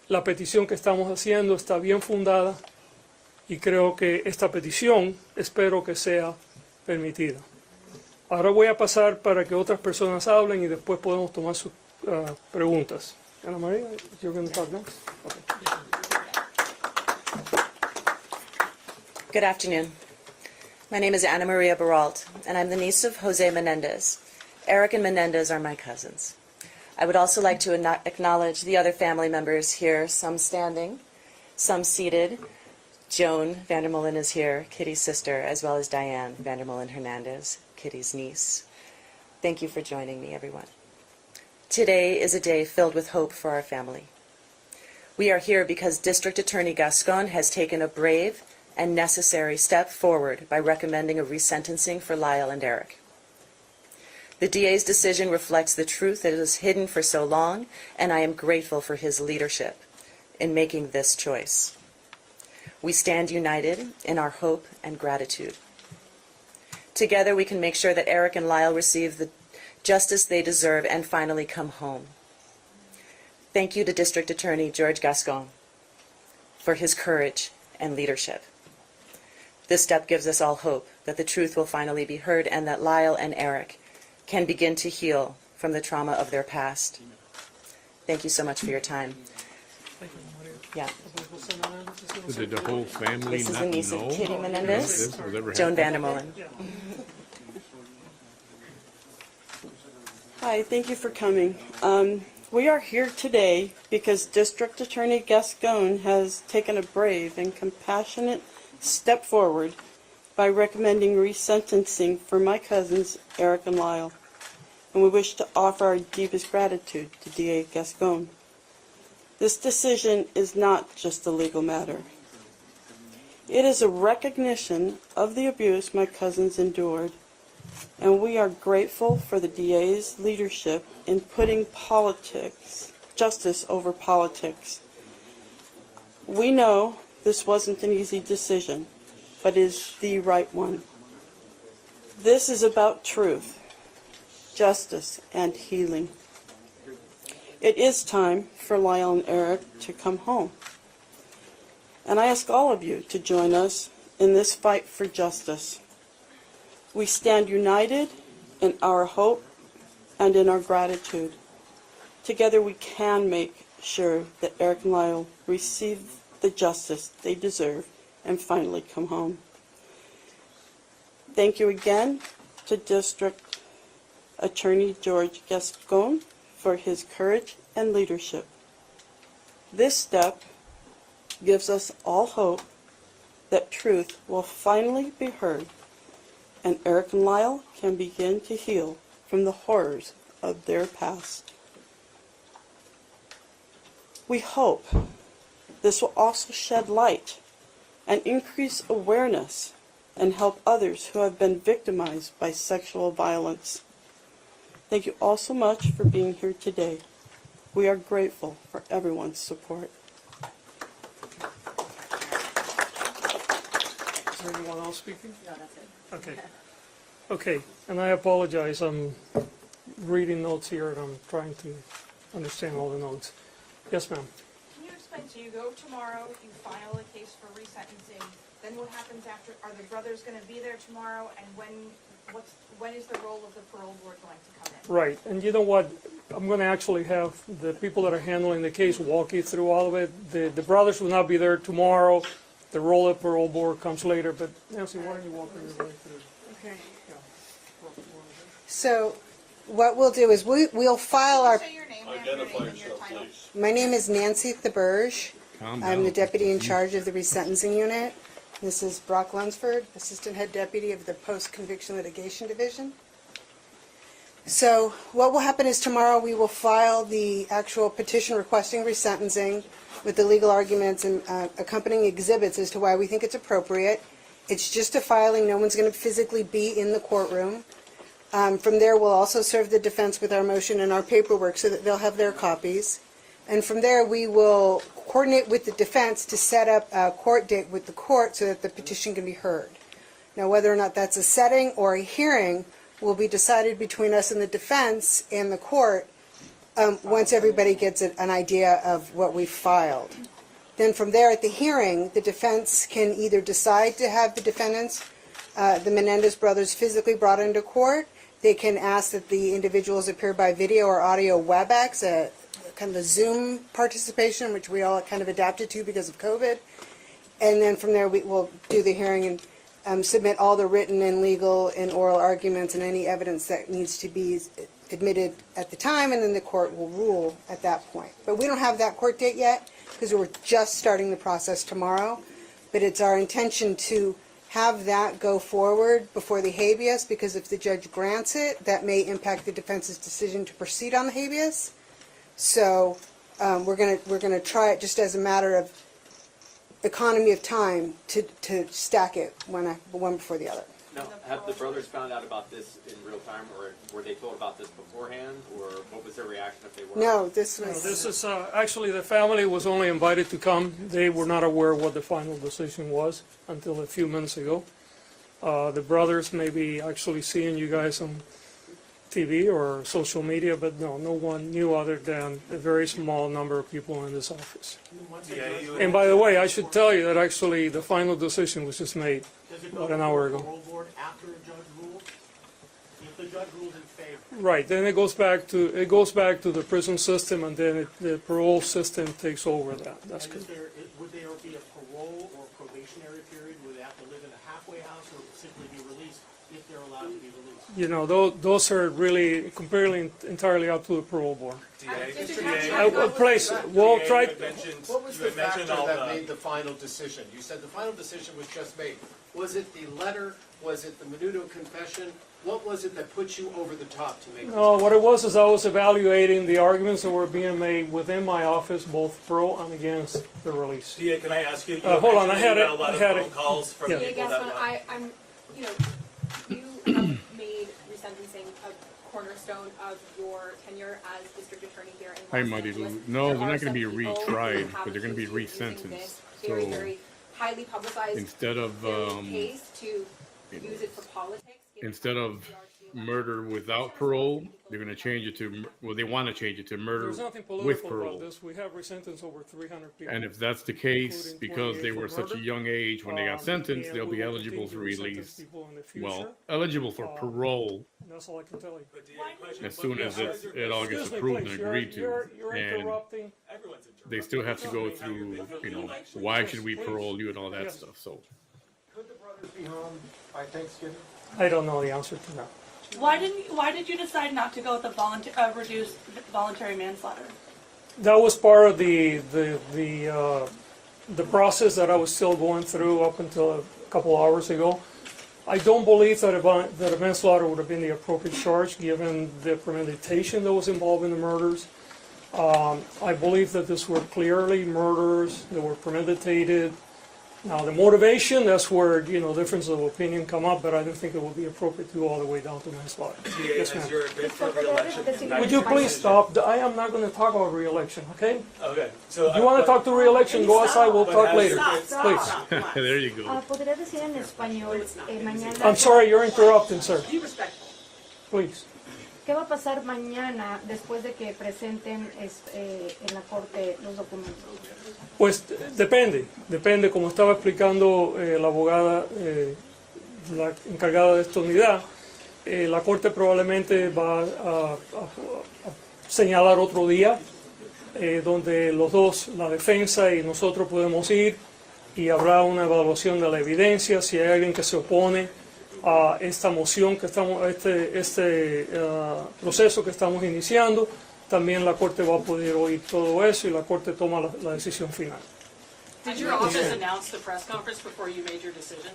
la petición que estamos haciendo está bien fundada y creo que esta petición espero que sea permitida. Ahora voy a pasar para que otras personas hablen y después podemos tomar sus preguntas. Ana María, you're going to talk next? Okay. Good afternoon. My name is Ana Maria Baralt, and I'm the niece of Jose Menendez. Eric and Menendez are my cousins. I would also like to acknowledge the other family members here, some standing, some seated. Joan Vandermolen is here, Kitty's sister, as well as Diane Vandermolen Hernandez, Kitty's niece. Thank you for joining me, everyone. Today is a day filled with hope for our family. We are here because District Attorney Gascon has taken a brave and necessary step forward by recommending a resentencing for Lyle and Eric. The DA's decision reflects the truth that was hidden for so long, and I am grateful for his leadership in making this choice. We stand united in our hope and gratitude. Together we can make sure that Eric and Lyle receive the justice they deserve and finally come home. Thank you to District Attorney George Gascon for his courage and leadership. This step gives us all hope that the truth will finally be heard and that Lyle and Eric can begin to heal from the trauma of their past. Thank you so much for your time. Thank you, Maria. Yeah. Did the whole family This is not the niece know of KittyMenendez, this was ever Joan happening? Vandermolen. Hi, thank you for coming. We are here today because District Attorney Gascon has taken a brave and compassionate step forward by recommending resentencing for my cousins Eric and Lyle, and we wish to offer our deepest gratitude to DA Gascon. This decision is not just a legal matter. It is a recognition of the abuse my cousins endured, and we are grateful for the DA's leadership in putting justice over politics. We know this wasn't an easy decision, but is the right one. This is about truth, justice, and healing. It is time for Lyle and Eric to come home. And I ask all of you to join us in this fight for justice. We stand united in our hope and in our gratitude. Together we can make sure that Eric and Lyle receive the justice they deserve and finally come home. Thank you again to District Attorney George Gascon for his courage and leadership. This step gives us all hope that truth will finally be heard and Eric and Lyle can begin to heal from the horrors of their past. We hope this will also shed light and increase awareness and help others who have been victimized by sexual violence. Thank you all so much for being here today. We are grateful for everyone's support. Is there anyone else speaking? No, that's it. Okay. Okay, and I apologize, I'm reading notes here and I'm trying to understand all the notes. Yes, ma'am. Can you explain, so you go tomorrow, you file a case for resentencing, then what happens after, are the brothers gonna be there tomorrow, and when is the role of the parole board going to come in? Right, and you know what, I'm gonna actually have the people that are handling the case walk you through all of it. The brothers will not be there tomorrow, the role of parole board comes later, but Nancy, why don't you walk everybody through? Okay. Yeah. So what we'll do is we'll file our, Say your name, ma'am, your name and your title. my name is Nancy Theberge. Calm I'm the down. deputy in charge of the resentencing unit. This is Brock Lunsford, assistant head deputy of the post-conviction litigation division. So what will happen is tomorrow we will file the actual petition requesting resentencing with the legal arguments and accompanying exhibits as to why we think it's appropriate. It's just a filing. No one's going to physically be in the courtroom. From there, we'll also serve the defense with our motion and our paperwork so that they'll have their copies. And from there, we will coordinate with the defense to set up a court date with the court so that the petition can be heard. Now, whether or not that's a setting or a hearing will be decided between us and the defense and the court once everybody gets an idea of what we've filed. Then from there, at the hearing, the defense can either decide to have the defendants, the Menendez brothers, physically brought into court. They can ask that the individuals appear by video or audio WebEx, kind of a Zoom participation, which we all kind of adapted to because of COVID. And then from there, we will do the hearing and submit all the written and legal and oral arguments and any evidence that needs to be admitted at the time, and then the court will rule at that point. But we don't have that court date yet because we're just starting the process tomorrow. But it's our intention to have that go forward before the habeas, because if the judge grants it, that may impact the defense's decision to proceed on the habeas. So we're gonna try it just as a matter of economy of time to stack it one before the other. Now, have the brothers found out about this in real time, or were they told about this beforehand, or what was their reaction if they were? No, this No, was. this is, actually, the family was only invited to come. They were not aware what the final decision was until a few minutes ago. The brothers may be actually seeing you guys on TV or social media, but no one knew other than a very small number of people in this office. And by the way, I should tell you that actually the final decision was just made about an hour ago. Parole board after a judge rules? If the judge rules in favor? Right, then it goes back to the prison system, and then the parole system takes over that. That's And good. would there be a parole or probationary period? Would they have to live in a halfway house or simply be released if they're allowed to be released? You know, those are really completely entirely up to the parole board. We'll try. What was the factor that made the final decision? You said the final decision was just made. Was it the letter? Was it the Menudo confession? What was it that put you over the top to make this? No, what it was is I was evaluating the arguments that were being made within my office, both pro and against the release. DA, can I ask you? Hold on, I had it. A lot of phone calls from Yeah. people that. I'm, you have made resentencing a cornerstone of your tenure as district attorney here in Hi, Los Mighty Angeles. Lou. No, There they're are not going to be some people who retried, have but they're going to be accused you of using resentenced. this very, So very highly publicized instead of case to use it for politics. instead of murder without parole, they're going to change it to, well, they want to change it to murder There's nothing with political parole. about this. We have resentenced over 300 people. And if that's the case, including because they 28 were for such a murder. young age when they got sentenced, And they'll we be will eligible for continue to sentence release. people in the future. Well, eligible for parole And that's all I can tell you. But DA, question, as soon as it all gets Excuse me, approved and please, agreed to. you're And interrupting. everyone's in they still have to go through, why should we parole you and all that Yes. stuff, so. Could the brothers be home by Thanksgiving? I don't know the answer to that. Why did you decide not to go with the reduced voluntary manslaughter? That was part of the process that I was still going through up until a couple hours ago. I don't believe that a manslaughter would have been the appropriate charge given the premeditation that was involved in the murders. I believe that these were clearly murders that were premeditated. Now, the motivation, that's where, differences of opinion come up, but I don't think it would be appropriate to go all the way down to manslaughter. Yes, ma'am. Would you please stop? I am not going to talk about re-election, okay? Okay. So If you want to talk to re-election, go outside, we'll talk later. Please. There you go. ¿Podría decir en español mañana? I'm sorry, you're interrupting, sir. Be respectful. Please. ¿Qué va a pasar mañana después de que presenten en la corte los documentos? Pues depende, como estaba explicando la abogada, la encargada de esta unidad, la Corte probablemente va a señalar otro día donde los dos, la defensa y nosotros, podemos ir y habrá una evaluación de la evidencia. Si hay alguien que se opone a esta moción que estamos, este proceso que estamos iniciando, también la Corte va a poder oír todo eso y la Corte toma la decisión final. Did your office announce the press conference before you made your decision?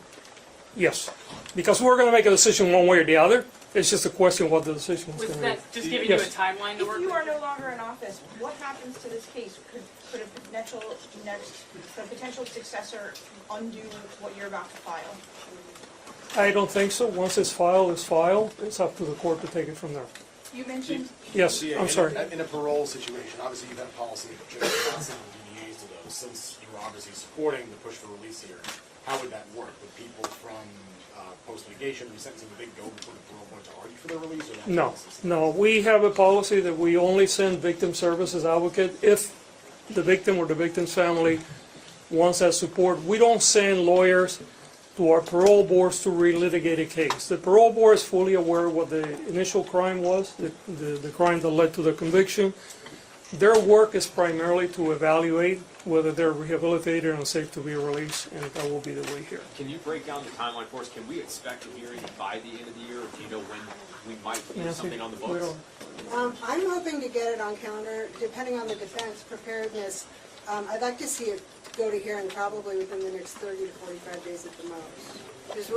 Yes, because we're going to make a decision one way or the other. It's just a question of what the decision is Was going to that be. just giving Yes. you a timeline to work If you with? are no longer in office, what happens to this case? Could a potential successor undo what you're about to file? I don't think so. Once it's filed, it's filed. It's up to the court to take it from there. You mentioned Yes, I'm sorry. In a parole situation, obviously you've had a policy of just not sending DVAs to those. Since you were obviously supporting the push for release here, how would that work? Would people from post-litigation resentencing, would they go before the parole board to argue for their release? Or No. We have a policy that we only send victim services advocate if the victim or the victim's family wants that support. We don't send lawyers to our parole boards to relitigate a case. The parole board is fully aware of what the initial crime was, the crime that led to the conviction. Their work is primarily to evaluate whether they're rehabilitated and safe to be released, and that will be the way here. Can you break down the timeline for us? Can we expect a hearing by the end of the year, or do you know when we might hear something on the We books? don't- I'm hoping to get it on calendar, depending on the defense preparedness. I'd like to see it go to hearing probably within the next 30 to 45 days at the most. Because,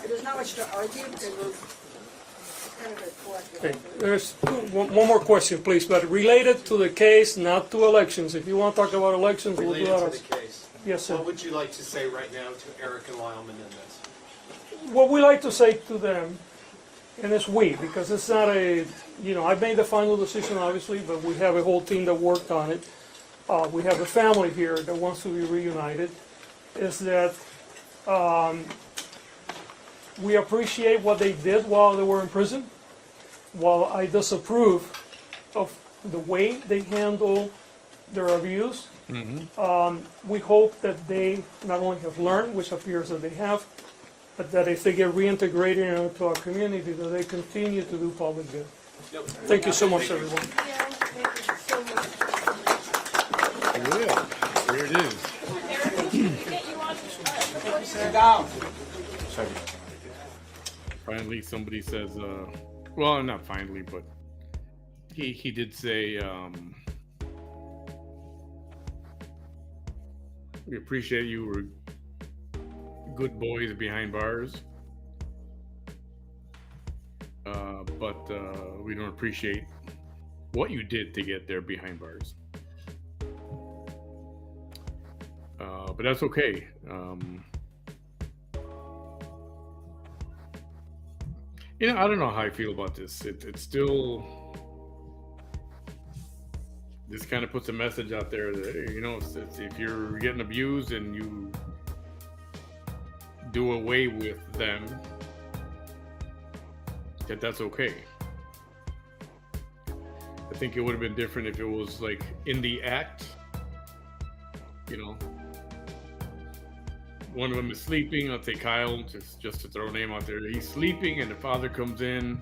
there's not much to argue because we're kind of a collective. Okay, there's one more question, please, but related to the case, not to elections. If you want to talk about elections, we'll do Related that. to the case. Yes, sir. What would you like to say right now to Eric and Lyle Menendez? What we like to say to them, and it's we, because it's not I've made the final decision, obviously, but we have a whole team that worked on it. We have a family here that wants to be reunited, is that we appreciate what they did while they were in prison. While I disapprove of the way they handle their abuse, we hope that they not only have learned, which appears that they have, but that if they get reintegrated into our community, that they continue to do public good. Thank you so much, everyone. Yeah, there it is. Finally, somebody says, well, not finally, but he did say, we appreciate you were good boys behind bars, but we don't appreciate what you did to get there behind bars. But that's okay. I don't know how I feel about this. It's still, this kind of puts a message out there that, if you're getting abused and you do away with them, that's okay. I think it would have been different if it was like in the act, one of them is sleeping. I'll say Kyle, just to throw a name out there. He's sleeping, and the father comes in,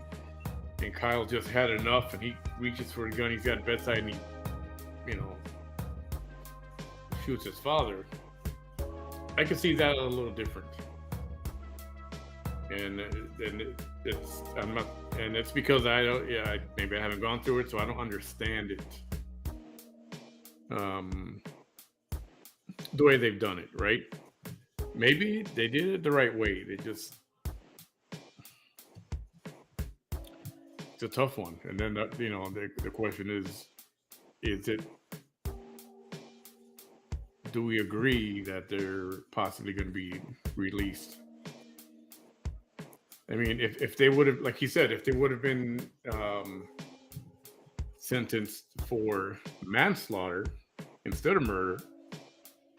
and Kyle just had enough, and he reaches for the gun. He's got bedside, and he, shoots his father. I can see that a little different, and it's because I don't. Yeah, maybe I haven't gone through it, so I don't understand it. The way they've done it, right? Maybe they did it the right way. It's a tough one. And then, the question is it do we agree that they're possibly going to be released? I mean, if they would have, like he said, if they would have been sentenced for manslaughter instead of murder,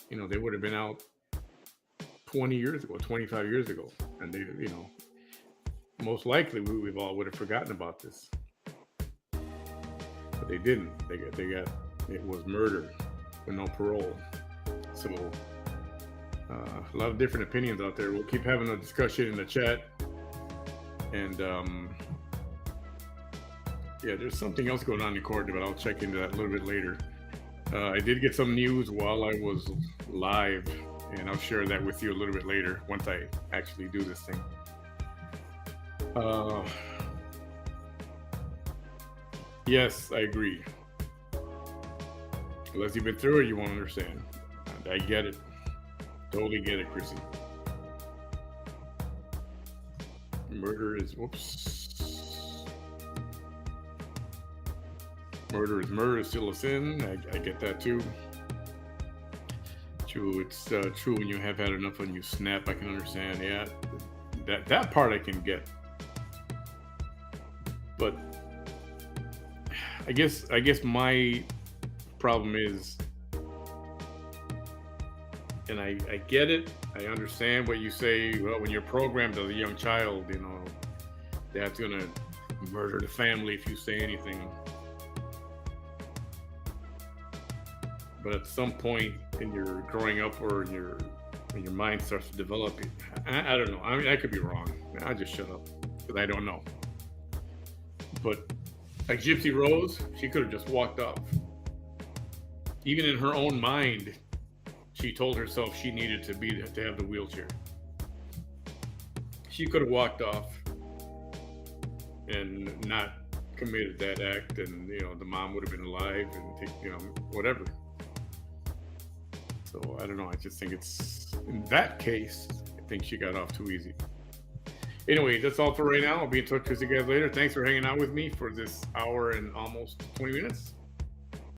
you know, they would have been out 20 years ago, 25 years ago. And they, you know, most likely we've all would have forgotten about this. But they didn't. They got, it was murder with no parole. So a lot of different opinions out there. We'll keep having a discussion in the chat. And yeah, there's something else going on in court, but I'll check into that a little bit later. I did get some news while I was live, and I'll share that with you a little bit later once I actually do this thing. Yes, I agree. Unless you've been through it, you won't understand. I get it. Totally get it, Chrissy. Murder is, whoops. Murder is still a sin. I get that too. True, it's true when you have had enough and you snap. I can understand. Yeah, that part I can get. But I guess my problem is, and I get it. I understand what you say. Well, when you're programmed as a young child, you know, dad's gonna murder the family if you say anything. But at some point in your growing up, or in your mind starts to develop, I don't know. I mean, I could be wrong. I'll just shut up because I don't know. But like Gypsy Rose, she could have just walked off. Even in her own mind, she told herself she needed to have the wheelchair. She could have walked off and not committed that act, and you know, the mom would have been alive, and you know, whatever. So I don't know. I just think it's, in that case, I think she got off too easy. Anyway, that's all for right now. I'll be in touch with you guys later. Thanks for hanging out with me for this hour and almost 20 minutes.